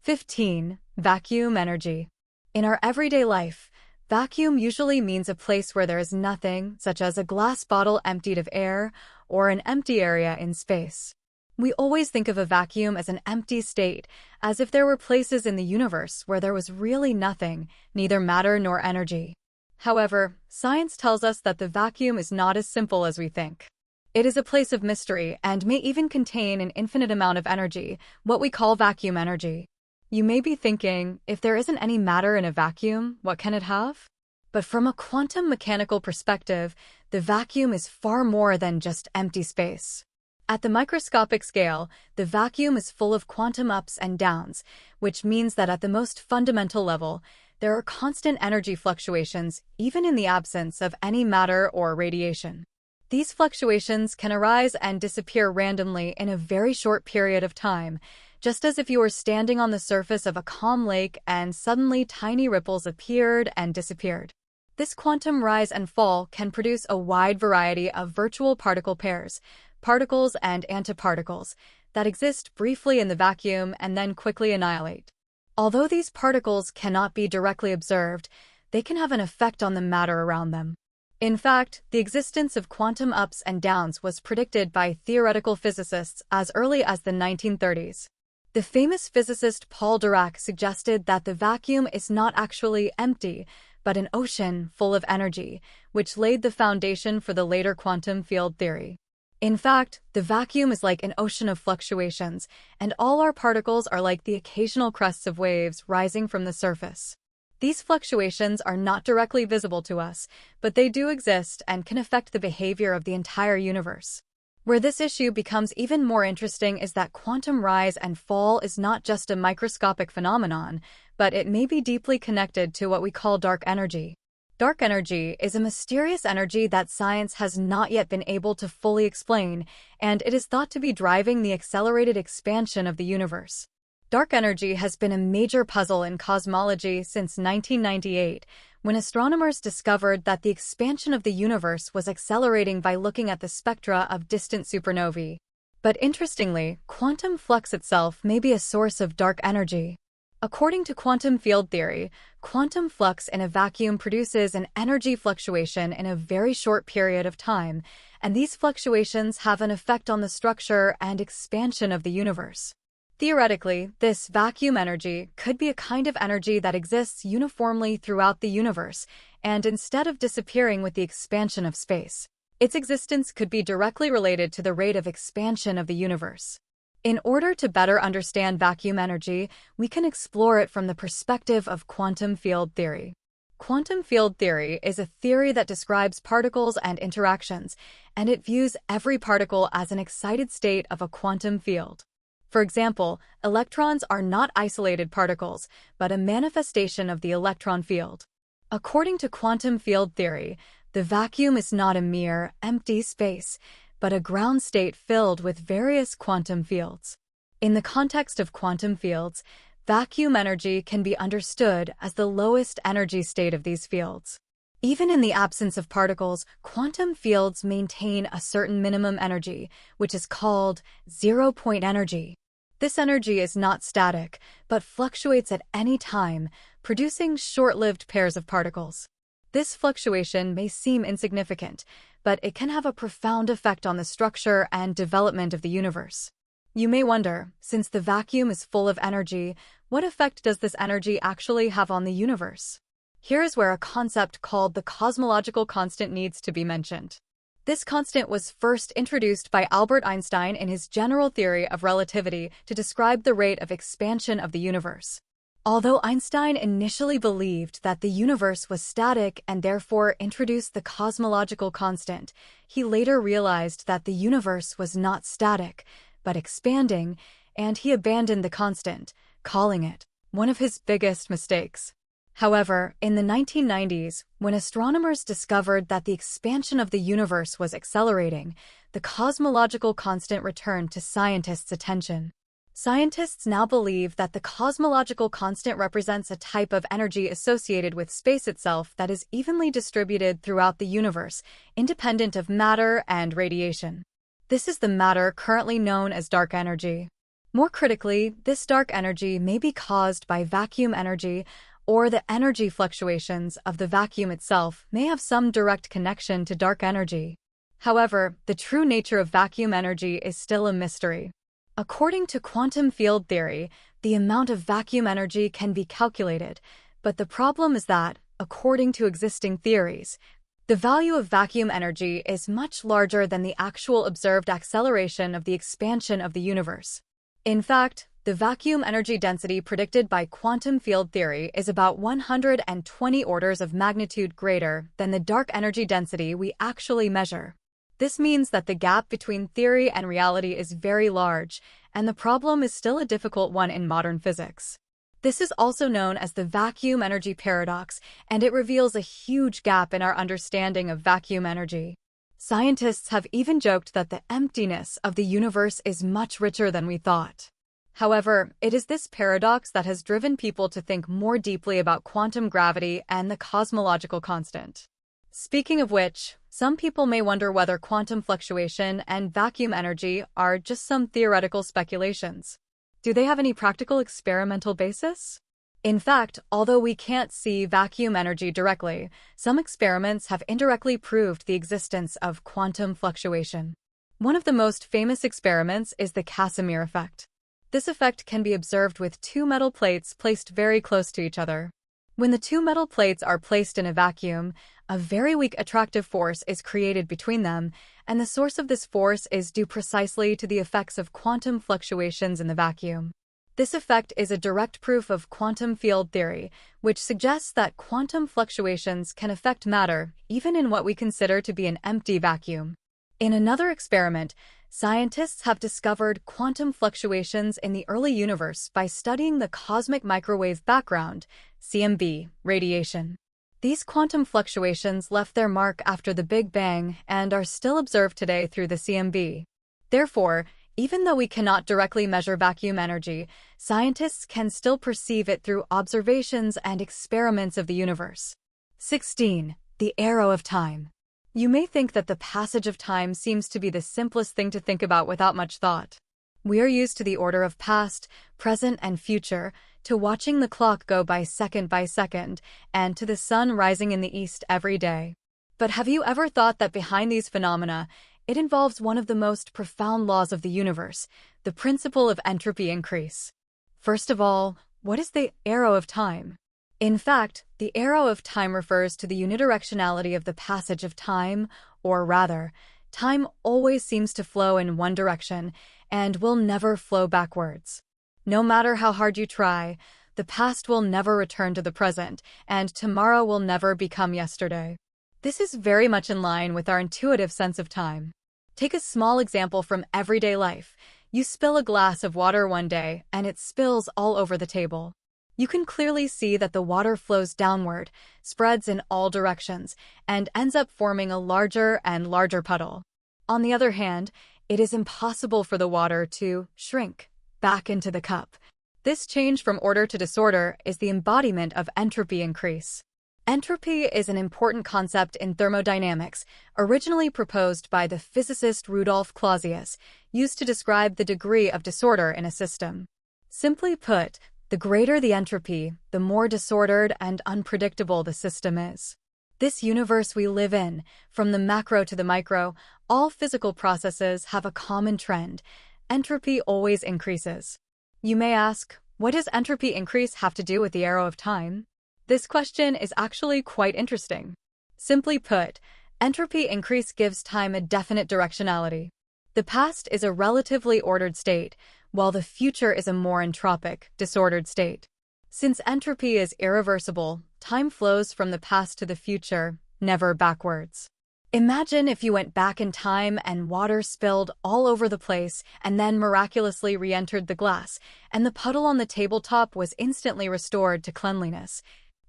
15. Vacuum energy. In our everyday life, vacuum usually means a place where there is nothing, such as a glass bottle emptied of air or an empty area in space. We always think of a vacuum as an empty state, as if there were places in the universe where there was really nothing, neither matter nor energy. However, science tells us that the vacuum is not as simple as we think. It is a place of mystery and may even contain an infinite amount of energy, what we call vacuum energy. You may be thinking, if there isn't any matter in a vacuum, what can it have? But from a quantum mechanical perspective, the vacuum is far more than just empty space. At the microscopic scale, the vacuum is full of quantum ups and downs, which means that at the most fundamental level, there are constant energy fluctuations, even in the absence of any matter or radiation. These fluctuations can arise and disappear randomly in a very short period of time, just as if you were standing on the surface of a calm lake and suddenly tiny ripples appeared and disappeared. This quantum rise and fall can produce a wide variety of virtual particle pairs, particles and antiparticles, that exist briefly in the vacuum and then quickly annihilate. Although these particles cannot be directly observed, they can have an effect on the matter around them. In fact, the existence of quantum ups and downs was predicted by theoretical physicists as early as the 1930s. The famous physicist Paul Dirac suggested that the vacuum is not actually empty, but an ocean full of energy, which laid the foundation for the later quantum field theory. In fact, the vacuum is like an ocean of fluctuations, and all our particles are like the occasional crests of waves rising from the surface. These fluctuations are not directly visible to us, but they do exist and can affect the behavior of the entire universe. Where this issue becomes even more interesting is that quantum rise and fall is not just a microscopic phenomenon, but it may be deeply connected to what we call dark energy. Dark energy is a mysterious energy that science has not yet been able to fully explain, and it is thought to be driving the accelerated expansion of the universe. Dark energy has been a major puzzle in cosmology since 1998, when astronomers discovered that the expansion of the universe was accelerating by looking at the spectra of distant supernovae. But interestingly, quantum flux itself may be a source of dark energy. According to quantum field theory, quantum flux in a vacuum produces an energy fluctuation in a very short period of time, and these fluctuations have an effect on the structure and expansion of the universe. Theoretically, this vacuum energy could be a kind of energy that exists uniformly throughout the universe, and instead of disappearing with the expansion of space, its existence could be directly related to the rate of expansion of the universe. In order to better understand vacuum energy, we can explore it from the perspective of quantum field theory. Quantum field theory is a theory that describes particles and interactions, and it views every particle as an excited state of a quantum field. For example, electrons are not isolated particles, but a manifestation of the electron field. According to quantum field theory, the vacuum is not a mere empty space, but a ground state filled with various quantum fields. In the context of quantum fields, vacuum energy can be understood as the lowest energy state of these fields. Even in the absence of particles, quantum fields maintain a certain minimum energy, which is called zero-point energy. This energy is not static, but fluctuates at any time, producing short-lived pairs of particles. This fluctuation may seem insignificant, but it can have a profound effect on the structure and development of the universe. You may wonder, since the vacuum is full of energy, what effect does this energy actually have on the universe? Here is where a concept called the cosmological constant needs to be mentioned. This constant was first introduced by Albert Einstein in his general theory of relativity to describe the rate of expansion of the universe. Although Einstein initially believed that the universe was static and therefore introduced the cosmological constant, he later realized that the universe was not static, but expanding, and he abandoned the constant, calling it one of his biggest mistakes. However, in the 1990s, when astronomers discovered that the expansion of the universe was accelerating, the cosmological constant returned to scientists' attention. Scientists now believe that the cosmological constant represents a type of energy associated with space itself that is evenly distributed throughout the universe, independent of matter and radiation. This is the matter currently known as dark energy. More critically, this dark energy may be caused by vacuum energy, or the energy fluctuations of the vacuum itself may have some direct connection to dark energy. However, the true nature of vacuum energy is still a mystery. According to quantum field theory, the amount of vacuum energy can be calculated, but the problem is that, according to existing theories, the value of vacuum energy is much larger than the actual observed acceleration of the expansion of the universe. In fact, the vacuum energy density predicted by quantum field theory is about 120 orders of magnitude greater than the dark energy density we actually measure. This means that the gap between theory and reality is very large, and the problem is still a difficult one in modern physics. This is also known as the vacuum energy paradox, and it reveals a huge gap in our understanding of vacuum energy. Scientists have even joked that the emptiness of the universe is much richer than we thought. However, it is this paradox that has driven people to think more deeply about quantum gravity and the cosmological constant. Speaking of which, some people may wonder whether quantum fluctuation and vacuum energy are just some theoretical speculations. Do they have any practical experimental basis? In fact, although we can't see vacuum energy directly, some experiments have indirectly proved the existence of quantum fluctuation. One of the most famous experiments is the Casimir effect. This effect can be observed with two metal plates placed very close to each other. When the two metal plates are placed in a vacuum, a very weak attractive force is created between them, and the source of this force is due precisely to the effects of quantum fluctuations in the vacuum. This effect is a direct proof of quantum field theory, which suggests that quantum fluctuations can affect matter, even in what we consider to be an empty vacuum. In another experiment, scientists have discovered quantum fluctuations in the early universe by studying the cosmic microwave background, CMB, radiation. These quantum fluctuations left their mark after the Big Bang and are still observed today through the CMB. Therefore, even though we cannot directly measure vacuum energy, scientists can still perceive it through observations and experiments of the universe. 16. The arrow of time. You may think that the passage of time seems to be the simplest thing to think about without much thought. We are used to the order of past, present, and future, to watching the clock go by second, and to the sun rising in the east every day. But have you ever thought that behind these phenomena, it involves one of the most profound laws of the universe, the principle of entropy increase? First of all, what is the arrow of time? In fact, the arrow of time refers to the unidirectionality of the passage of time, or rather, time always seems to flow in one direction and will never flow backwards. No matter how hard you try, the past will never return to the present, and tomorrow will never become yesterday. This is very much in line with our intuitive sense of time. Take a small example from everyday life. You spill a glass of water one day, and it spills all over the table. You can clearly see that the water flows downward, spreads in all directions, and ends up forming a larger and larger puddle. On the other hand, it is impossible for the water to shrink back into the cup. This change from order to disorder is the embodiment of entropy increase. Entropy is an important concept in thermodynamics, originally proposed by the physicist Rudolf Clausius, used to describe the degree of disorder in a system. Simply put, the greater the entropy, the more disordered and unpredictable the system is. This universe we live in, from the macro to the micro, all physical processes have a common trend. Entropy always increases. You may ask, what does entropy increase have to do with the arrow of time? This question is actually quite interesting. Simply put, entropy increase gives time a definite directionality. The past is a relatively ordered state, while the future is a more entropic, disordered state. Since entropy is irreversible, time flows from the past to the future, never backwards. Imagine if you went back in time and water spilled all over the place and then miraculously re-entered the glass, and the puddle on the tabletop was instantly restored to cleanliness,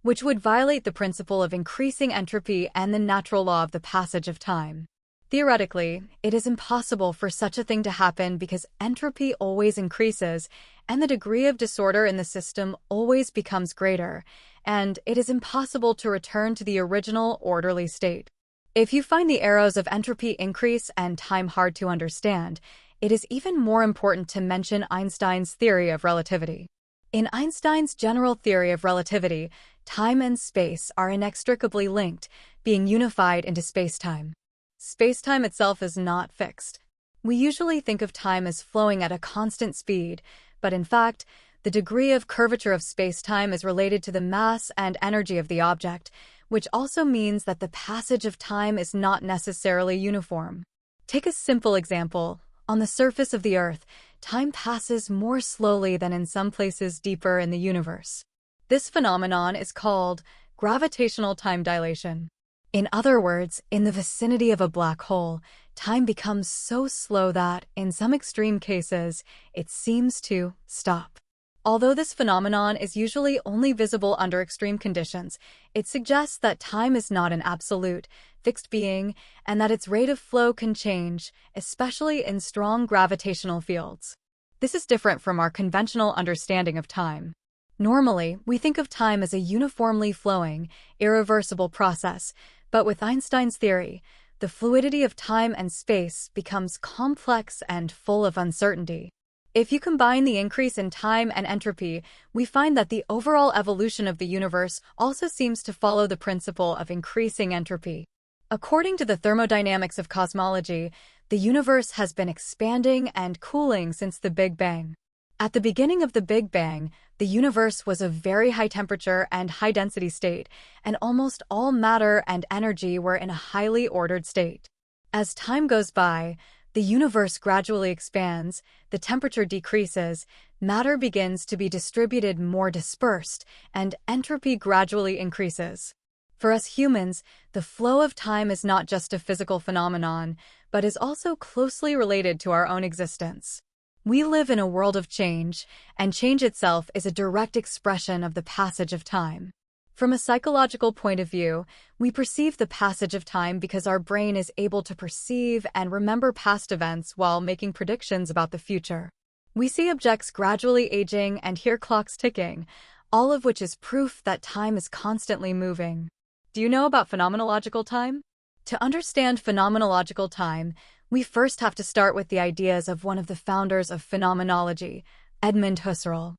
which would violate the principle of increasing entropy and the natural law of the passage of time. Theoretically, it is impossible for such a thing to happen because entropy always increases, and the degree of disorder in the system always becomes greater, and it is impossible to return to the original orderly state. If you find the arrows of entropy increase and time hard to understand, it is even more important to mention Einstein's theory of relativity. In Einstein's general theory of relativity, time and space are inextricably linked, being unified into spacetime. Spacetime itself is not fixed. We usually think of time as flowing at a constant speed, but in fact, the degree of curvature of spacetime is related to the mass and energy of the object, which also means that the passage of time is not necessarily uniform. Take a simple example. On the surface of the Earth, time passes more slowly than in some places deeper in the universe. This phenomenon is called gravitational time dilation. In other words, in the vicinity of a black hole, time becomes so slow that, in some extreme cases, it seems to stop. Although this phenomenon is usually only visible under extreme conditions, it suggests that time is not an absolute, fixed being, and that its rate of flow can change, especially in strong gravitational fields. This is different from our conventional understanding of time. Normally, we think of time as a uniformly flowing, irreversible process, but with Einstein's theory, the fluidity of time and space becomes complex and full of uncertainty. If you combine the increase in time and entropy, we find that the overall evolution of the universe also seems to follow the principle of increasing entropy. According to the thermodynamics of cosmology, the universe has been expanding and cooling since the Big Bang. At the beginning of the Big Bang, the universe was a very high temperature and high density state, and almost all matter and energy were in a highly ordered state. As time goes by, the universe gradually expands, the temperature decreases, matter begins to be distributed more dispersed, and entropy gradually increases. For us humans, the flow of time is not just a physical phenomenon, but is also closely related to our own existence. We live in a world of change, and change itself is a direct expression of the passage of time. From a psychological point of view, we perceive the passage of time because our brain is able to perceive and remember past events while making predictions about the future. We see objects gradually aging and hear clocks ticking, all of which is proof that time is constantly moving. Do you know about phenomenological time? To understand phenomenological time, we first have to start with the ideas of one of the founders of phenomenology, Edmund Husserl.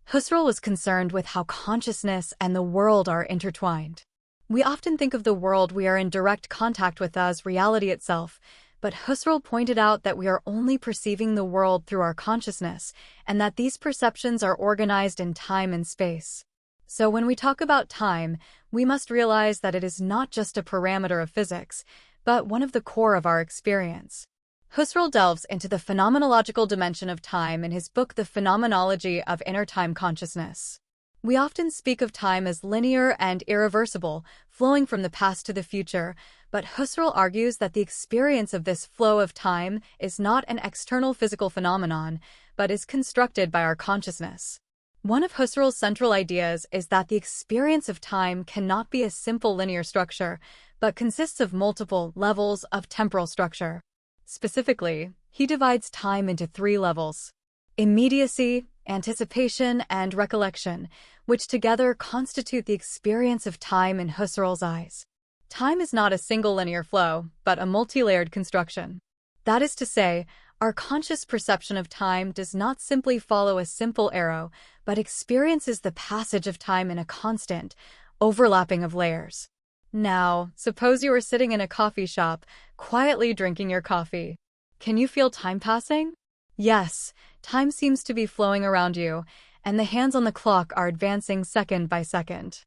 Husserl was concerned with how consciousness and the world are intertwined. We often think of the world we are in direct contact with as reality itself, but Husserl pointed out that we are only perceiving the world through our consciousness, and that these perceptions are organized in time and space. So when we talk about time, we must realize that it is not just a parameter of physics, but one of the core of our experience. Husserl delves into the phenomenological dimension of time in his book The Phenomenology of Inner Time Consciousness. We often speak of time as linear and irreversible, flowing from the past to the future, but Husserl argues that the experience of this flow of time is not an external physical phenomenon, but is constructed by our consciousness. One of Husserl's central ideas is that the experience of time cannot be a simple linear structure, but consists of multiple levels of temporal structure. Specifically, he divides time into 3 levels: immediacy, anticipation, and recollection, which together constitute the experience of time in Husserl's eyes. Time is not a single linear flow, but a multi-layered construction. That is to say, our conscious perception of time does not simply follow a simple arrow, but experiences the passage of time in a constant, overlapping of layers. Now, suppose you are sitting in a coffee shop, quietly drinking your coffee. Can you feel time passing? Yes, time seems to be flowing around you, and the hands on the clock are advancing second by second.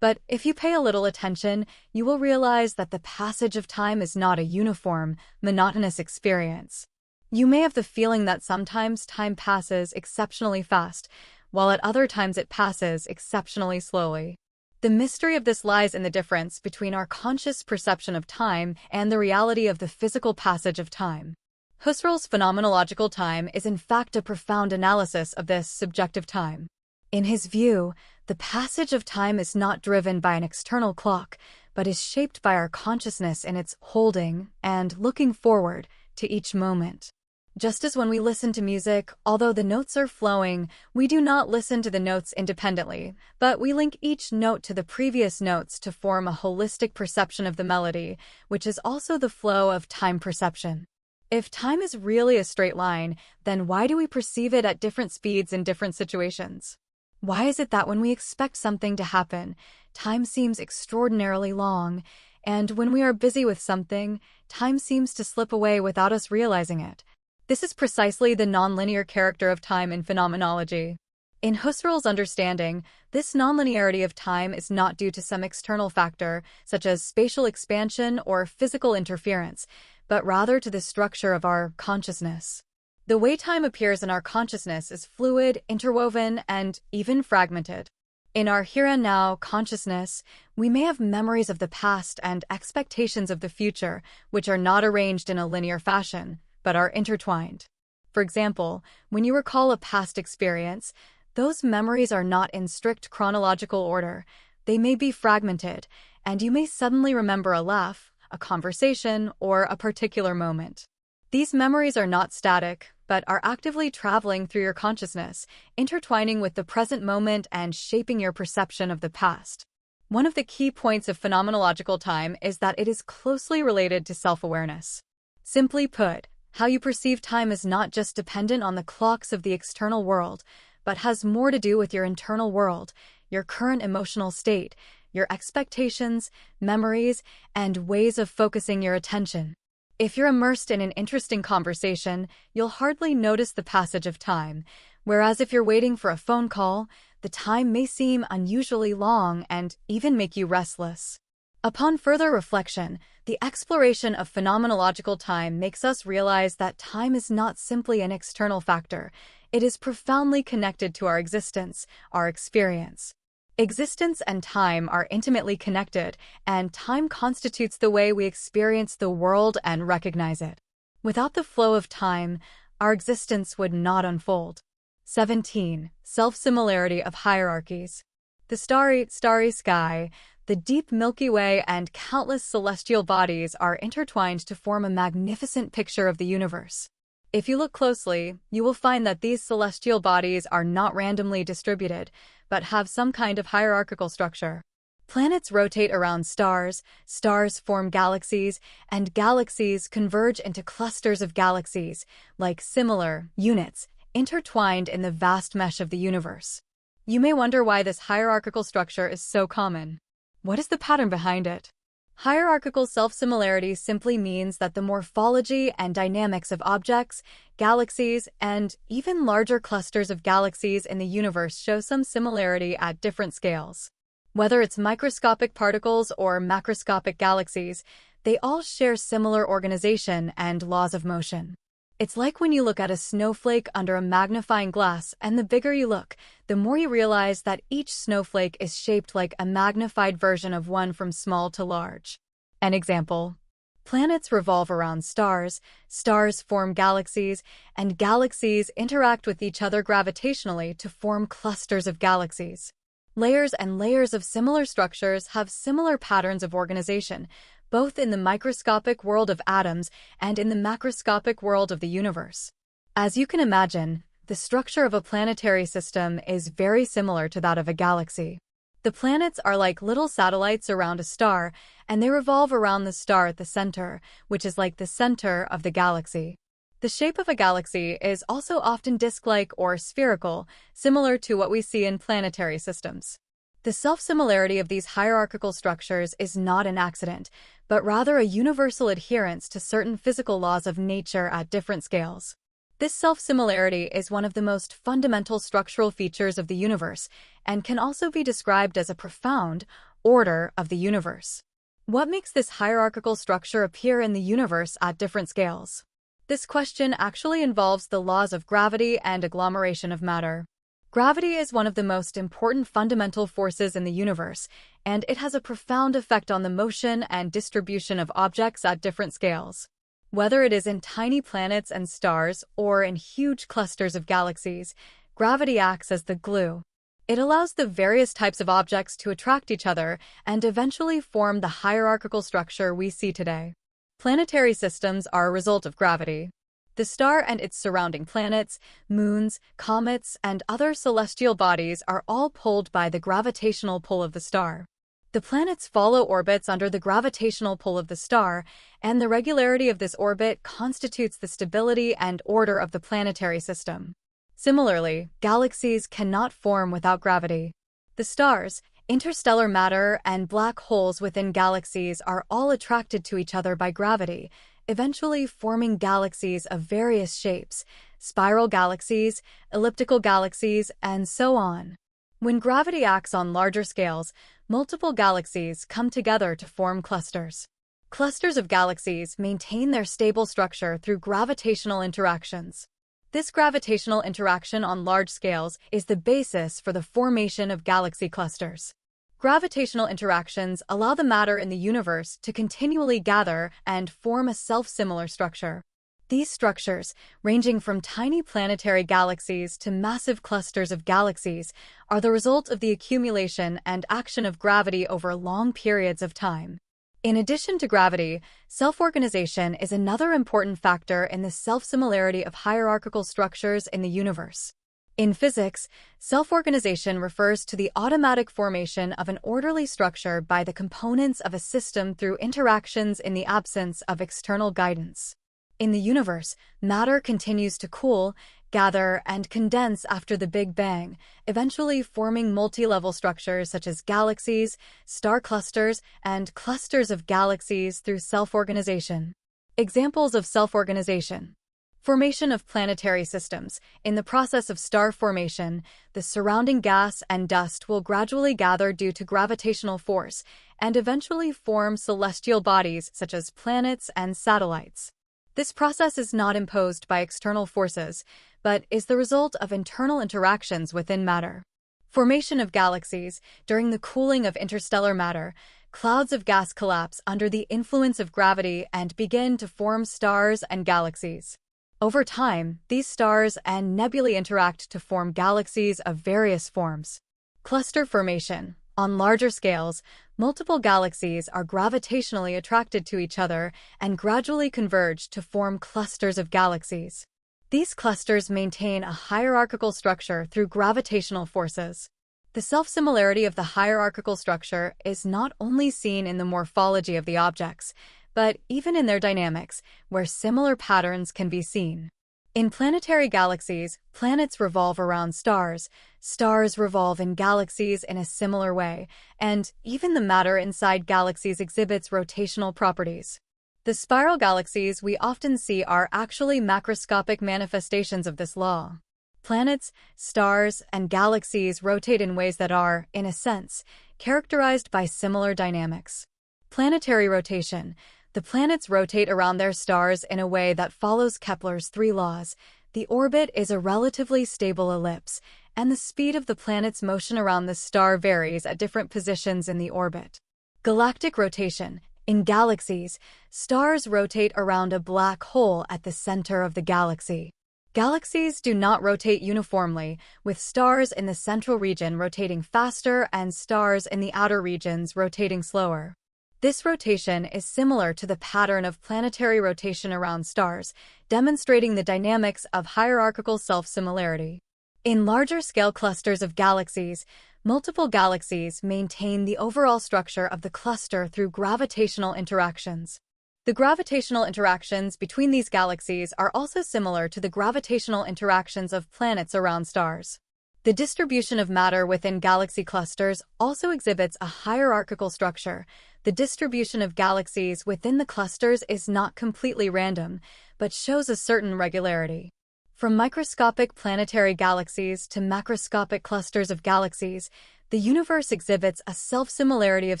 But if you pay a little attention, you will realize that the passage of time is not a uniform, monotonous experience. You may have the feeling that sometimes time passes exceptionally fast, while at other times it passes exceptionally slowly. The mystery of this lies in the difference between our conscious perception of time and the reality of the physical passage of time. Husserl's phenomenological time is in fact a profound analysis of this subjective time. In his view, the passage of time is not driven by an external clock, but is shaped by our consciousness in its holding and looking forward to each moment. Just as when we listen to music, although the notes are flowing, we do not listen to the notes independently, but we link each note to the previous notes to form a holistic perception of the melody, which is also the flow of time perception. If time is really a straight line, then why do we perceive it at different speeds in different situations? Why is it that when we expect something to happen, time seems extraordinarily long, and when we are busy with something, time seems to slip away without us realizing it? This is precisely the nonlinear character of time in phenomenology. In Husserl's understanding, this nonlinearity of time is not due to some external factor, such as spatial expansion or physical interference, but rather to the structure of our consciousness. The way time appears in our consciousness is fluid, interwoven, and even fragmented. In our here and now consciousness, we may have memories of the past and expectations of the future, which are not arranged in a linear fashion, but are intertwined. For example, when you recall a past experience, those memories are not in strict chronological order. They may be fragmented, and you may suddenly remember a laugh, a conversation, or a particular moment. These memories are not static, but are actively traveling through your consciousness, intertwining with the present moment and shaping your perception of the past. One of the key points of phenomenological time is that it is closely related to self-awareness. Simply put, how you perceive time is not just dependent on the clocks of the external world, but has more to do with your internal world, your current emotional state, your expectations, memories, and ways of focusing your attention. If you're immersed in an interesting conversation, you'll hardly notice the passage of time, whereas if you're waiting for a phone call, the time may seem unusually long and even make you restless. Upon further reflection, the exploration of phenomenological time makes us realize that time is not simply an external factor. It is profoundly connected to our existence, our experience. Existence and time are intimately connected, and time constitutes the way we experience the world and recognize it. Without the flow of time, our existence would not unfold. 17. Self-similarity of hierarchies. The starry sky, the deep Milky Way, and countless celestial bodies are intertwined to form a magnificent picture of the universe. If you look closely, you will find that these celestial bodies are not randomly distributed, but have some kind of hierarchical structure. Planets rotate around stars, stars form galaxies, and galaxies converge into clusters of galaxies, like similar units, intertwined in the vast mesh of the universe. You may wonder why this hierarchical structure is so common. What is the pattern behind it? Hierarchical self-similarity simply means that the morphology and dynamics of objects, galaxies, and even larger clusters of galaxies in the universe show some similarity at different scales. Whether it's microscopic particles or macroscopic galaxies, they all share similar organization and laws of motion. It's like when you look at a snowflake under a magnifying glass, and the bigger you look, the more you realize that each snowflake is shaped like a magnified version of one from small to large. An example: planets revolve around stars, stars form galaxies, and galaxies interact with each other gravitationally to form clusters of galaxies. Layers and layers of similar structures have similar patterns of organization, both in the microscopic world of atoms and in the macroscopic world of the universe. As you can imagine, the structure of a planetary system is very similar to that of a galaxy. The planets are like little satellites around a star, and they revolve around the star at the center, which is like the center of the galaxy. The shape of a galaxy is also often disc-like or spherical, similar to what we see in planetary systems. The self-similarity of these hierarchical structures is not an accident, but rather a universal adherence to certain physical laws of nature at different scales. This self-similarity is one of the most fundamental structural features of the universe, and can also be described as a profound, order of the universe. What makes this hierarchical structure appear in the universe at different scales? This question actually involves the laws of gravity and agglomeration of matter. Gravity is one of the most important fundamental forces in the universe, and it has a profound effect on the motion and distribution of objects at different scales. Whether it is in tiny planets and stars or in huge clusters of galaxies, gravity acts as the glue. It allows the various types of objects to attract each other and eventually form the hierarchical structure we see today. Planetary systems are a result of gravity. The star and its surrounding planets, moons, comets, and other celestial bodies are all pulled by the gravitational pull of the star. The planets follow orbits under the gravitational pull of the star, and the regularity of this orbit constitutes the stability and order of the planetary system. Similarly, galaxies cannot form without gravity. The stars, interstellar matter, and black holes within galaxies are all attracted to each other by gravity, eventually forming galaxies of various shapes, spiral galaxies, elliptical galaxies, and so on. When gravity acts on larger scales, multiple galaxies come together to form clusters. Clusters of galaxies maintain their stable structure through gravitational interactions. This gravitational interaction on large scales is the basis for the formation of galaxy clusters. Gravitational interactions allow the matter in the universe to continually gather and form a self-similar structure. These structures, ranging from tiny planetary galaxies to massive clusters of galaxies, are the result of the accumulation and action of gravity over long periods of time. In addition to gravity, self-organization is another important factor in the self-similarity of hierarchical structures in the universe. In physics, self-organization refers to the automatic formation of an orderly structure by the components of a system through interactions in the absence of external guidance. In the universe, matter continues to cool, gather, and condense after the Big Bang, eventually forming multi-level structures such as galaxies, star clusters, and clusters of galaxies through self-organization. Examples of self-organization. Formation of planetary systems. In the process of star formation, the surrounding gas and dust will gradually gather due to gravitational force and eventually form celestial bodies such as planets and satellites. This process is not imposed by external forces, but is the result of internal interactions within matter. Formation of galaxies. During the cooling of interstellar matter, clouds of gas collapse under the influence of gravity and begin to form stars and galaxies. Over time, these stars and nebulae interact to form galaxies of various forms. Cluster formation. On larger scales, multiple galaxies are gravitationally attracted to each other and gradually converge to form clusters of galaxies. These clusters maintain a hierarchical structure through gravitational forces. The self-similarity of the hierarchical structure is not only seen in the morphology of the objects, but even in their dynamics, where similar patterns can be seen. In planetary galaxies, planets revolve around stars, stars revolve in galaxies in a similar way, and even the matter inside galaxies exhibits rotational properties. The spiral galaxies we often see are actually macroscopic manifestations of this law. Planets, stars, and galaxies rotate in ways that are, in a sense, characterized by similar dynamics. Planetary rotation. The planets rotate around their stars in a way that follows Kepler's 3 laws. The orbit is a relatively stable ellipse, and the speed of the planet's motion around the star varies at different positions in the orbit. Galactic rotation. In galaxies, stars rotate around a black hole at the center of the galaxy. Galaxies do not rotate uniformly, with stars in the central region rotating faster and stars in the outer regions rotating slower. This rotation is similar to the pattern of planetary rotation around stars, demonstrating the dynamics of hierarchical self-similarity. In larger-scale clusters of galaxies, multiple galaxies maintain the overall structure of the cluster through gravitational interactions. The gravitational interactions between these galaxies are also similar to the gravitational interactions of planets around stars. The distribution of matter within galaxy clusters also exhibits a hierarchical structure. The distribution of galaxies within the clusters is not completely random, but shows a certain regularity. From microscopic planetary galaxies to macroscopic clusters of galaxies, the universe exhibits a self-similarity of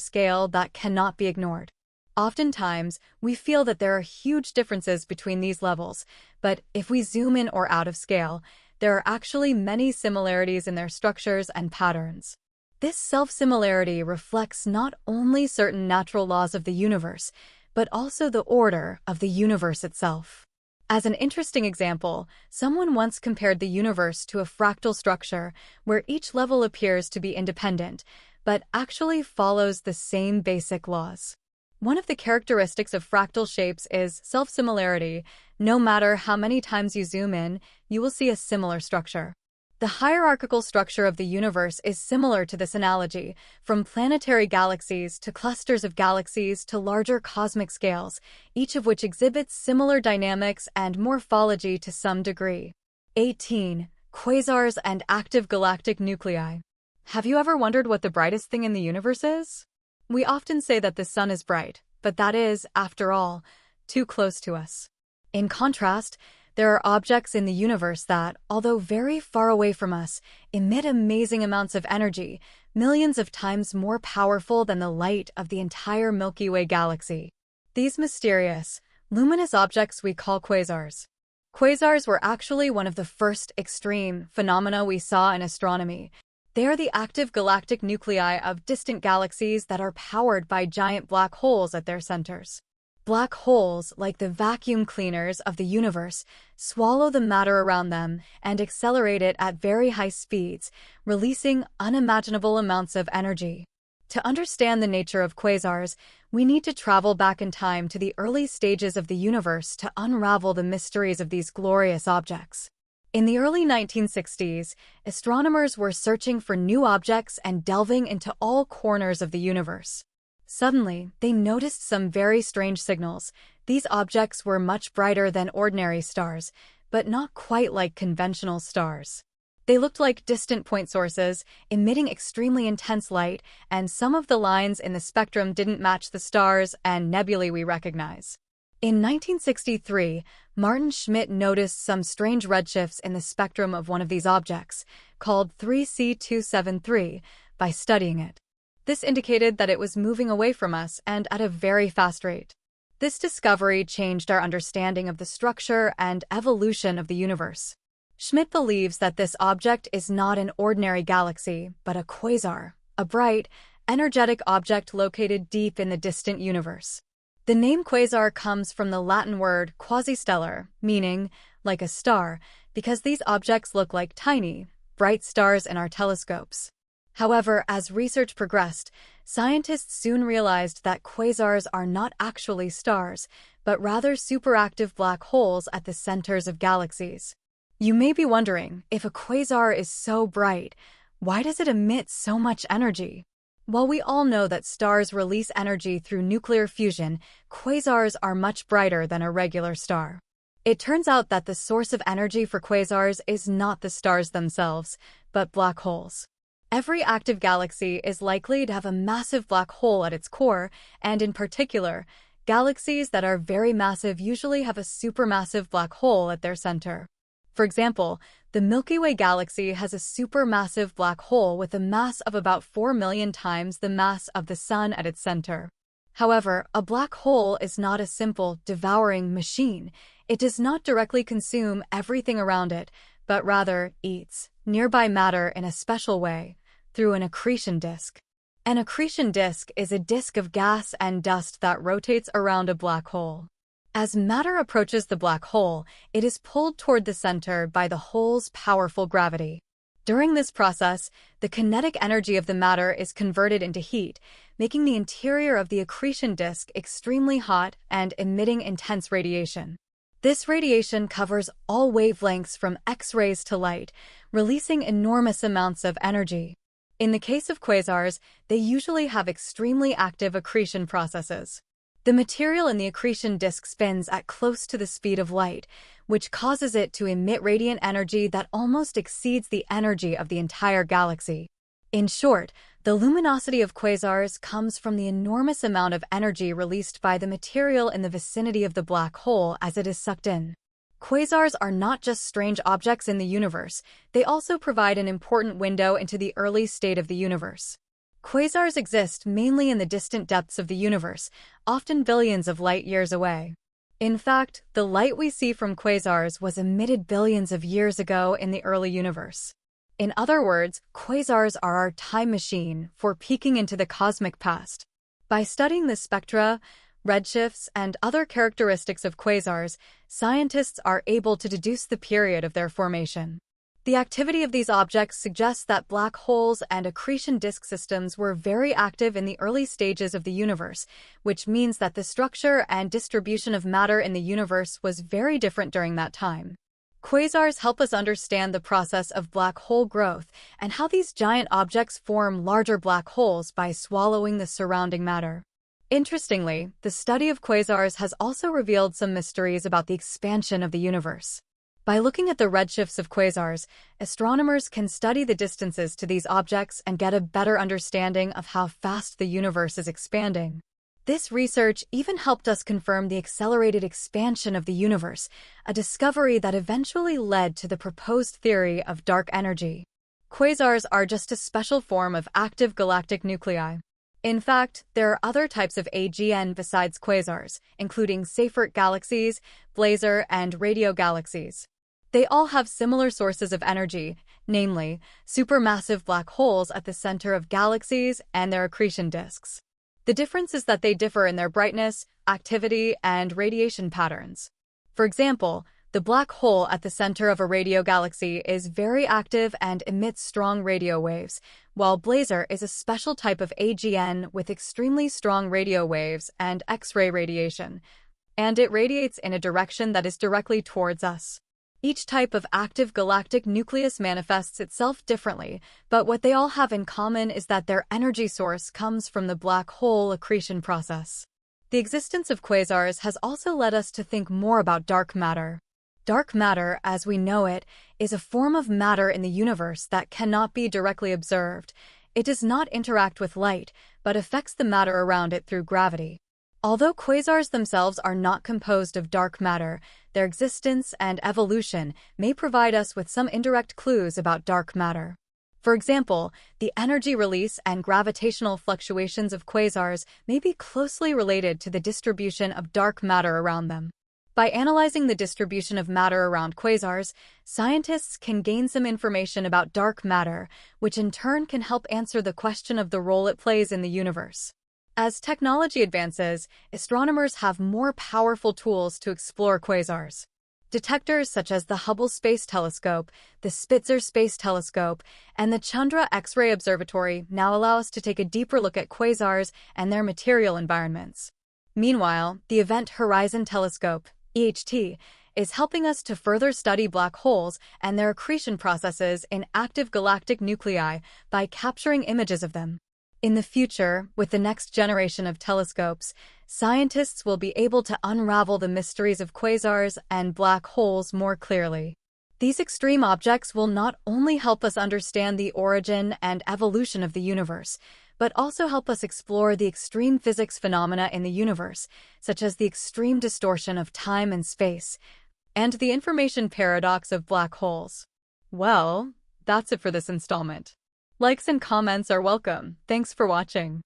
scale that cannot be ignored. Oftentimes, we feel that there are huge differences between these levels, but if we zoom in or out of scale, there are actually many similarities in their structures and patterns. This self-similarity reflects not only certain natural laws of the universe, but also the order of the universe itself. As an interesting example, someone once compared the universe to a fractal structure where each level appears to be independent, but actually follows the same basic laws. One of the characteristics of fractal shapes is self-similarity. No matter how many times you zoom in, you will see a similar structure. The hierarchical structure of the universe is similar to this analogy, from planetary galaxies to clusters of galaxies to larger cosmic scales, each of which exhibits similar dynamics and morphology to some degree. 18. Quasars and active galactic nuclei. Have you ever wondered what the brightest thing in the universe is? We often say that the sun is bright, but that is, after all, too close to us. In contrast, there are objects in the universe that, although very far away from us, emit amazing amounts of energy, millions of times more powerful than the light of the entire Milky Way galaxy. These mysterious, luminous objects we call quasars. Quasars were actually one of the first extreme phenomena we saw in astronomy. They are the active galactic nuclei of distant galaxies that are powered by giant black holes at their centers. Black holes, like the vacuum cleaners of the universe, swallow the matter around them and accelerate it at very high speeds, releasing unimaginable amounts of energy. To understand the nature of quasars, we need to travel back in time to the early stages of the universe to unravel the mysteries of these glorious objects. In the early 1960s, astronomers were searching for new objects and delving into all corners of the universe. Suddenly, they noticed some very strange signals. These objects were much brighter than ordinary stars, but not quite like conventional stars. They looked like distant point sources, emitting extremely intense light, and some of the lines in the spectrum didn't match the stars and nebulae we recognize. In 1963, Martin Schmidt noticed some strange redshifts in the spectrum of one of these objects, called 3C273, by studying it. This indicated that it was moving away from us and at a very fast rate. This discovery changed our understanding of the structure and evolution of the universe. Schmidt believes that this object is not an ordinary galaxy, but a quasar, a bright, energetic object located deep in the distant universe. The name quasar comes from the Latin word quasi-stellar, meaning like a star, because these objects look like tiny, bright stars in our telescopes. However, as research progressed, scientists soon realized that quasars are not actually stars, but rather superactive black holes at the centers of galaxies. You may be wondering, if a quasar is so bright, why does it emit so much energy? While we all know that stars release energy through nuclear fusion, quasars are much brighter than a regular star. It turns out that the source of energy for quasars is not the stars themselves, but black holes. Every active galaxy is likely to have a massive black hole at its core, and in particular, galaxies that are very massive usually have a supermassive black hole at their center. For example, the Milky Way galaxy has a supermassive black hole with a mass of about 4 million times the mass of the Sun at its center. However, a black hole is not a simple, devouring machine. It does not directly consume everything around it, but rather eats nearby matter in a special way, through an accretion disk. An accretion disk is a disk of gas and dust that rotates around a black hole. As matter approaches the black hole, it is pulled toward the center by the hole's powerful gravity. During this process, the kinetic energy of the matter is converted into heat, making the interior of the accretion disk extremely hot and emitting intense radiation. This radiation covers all wavelengths from X-rays to light, releasing enormous amounts of energy. In the case of quasars, they usually have extremely active accretion processes. The material in the accretion disk spins at close to the speed of light, which causes it to emit radiant energy that almost exceeds the energy of the entire galaxy. In short, the luminosity of quasars comes from the enormous amount of energy released by the material in the vicinity of the black hole as it is sucked in. Quasars are not just strange objects in the universe, they also provide an important window into the early state of the universe. Quasars exist mainly in the distant depths of the universe, often billions of light years away. In fact, the light we see from quasars was emitted billions of years ago in the early universe. In other words, quasars are our time machine for peeking into the cosmic past. By studying the spectra, redshifts, and other characteristics of quasars, scientists are able to deduce the period of their formation. The activity of these objects suggests that black holes and accretion disk systems were very active in the early stages of the universe, which means that the structure and distribution of matter in the universe was very different during that time. Quasars help us understand the process of black hole growth and how these giant objects form larger black holes by swallowing the surrounding matter. Interestingly, the study of quasars has also revealed some mysteries about the expansion of the universe. By looking at the redshifts of quasars, astronomers can study the distances to these objects and get a better understanding of how fast the universe is expanding. This research even helped us confirm the accelerated expansion of the universe, a discovery that eventually led to the proposed theory of dark energy. Quasars are just a special form of active galactic nuclei. In fact, there are other types of AGN besides quasars, including Seyfert galaxies, blazar, and radio galaxies. They all have similar sources of energy, namely, supermassive black holes at the center of galaxies and their accretion disks. The difference is that they differ in their brightness, activity, and radiation patterns. For example, the black hole at the center of a radio galaxy is very active and emits strong radio waves, while blazar is a special type of AGN with extremely strong radio waves and X-ray radiation, and it radiates in a direction that is directly towards us. Each type of active galactic nucleus manifests itself differently, but what they all have in common is that their energy source comes from the black hole accretion process. The existence of quasars has also led us to think more about dark matter. Dark matter, as we know it, is a form of matter in the universe that cannot be directly observed. It does not interact with light, but affects the matter around it through gravity. Although quasars themselves are not composed of dark matter, their existence and evolution may provide us with some indirect clues about dark matter. For example, the energy release and gravitational fluctuations of quasars may be closely related to the distribution of dark matter around them. By analyzing the distribution of matter around quasars, scientists can gain some information about dark matter, which in turn can help answer the question of the role it plays in the universe. As technology advances, astronomers have more powerful tools to explore quasars. Detectors such as the Hubble Space Telescope, the Spitzer Space Telescope, and the Chandra X-ray Observatory now allow us to take a deeper look at quasars and their material environments. Meanwhile, the Event Horizon Telescope, EHT, is helping us to further study black holes and their accretion processes in active galactic nuclei by capturing images of them. In the future, with the next generation of telescopes, scientists will be able to unravel the mysteries of quasars and black holes more clearly. These extreme objects will not only help us understand the origin and evolution of the universe, but also help us explore the extreme physics phenomena in the universe, such as the extreme distortion of time and space, and the information paradox of black holes. Well, that's it for this installment. Likes and comments are welcome. Thanks for watching.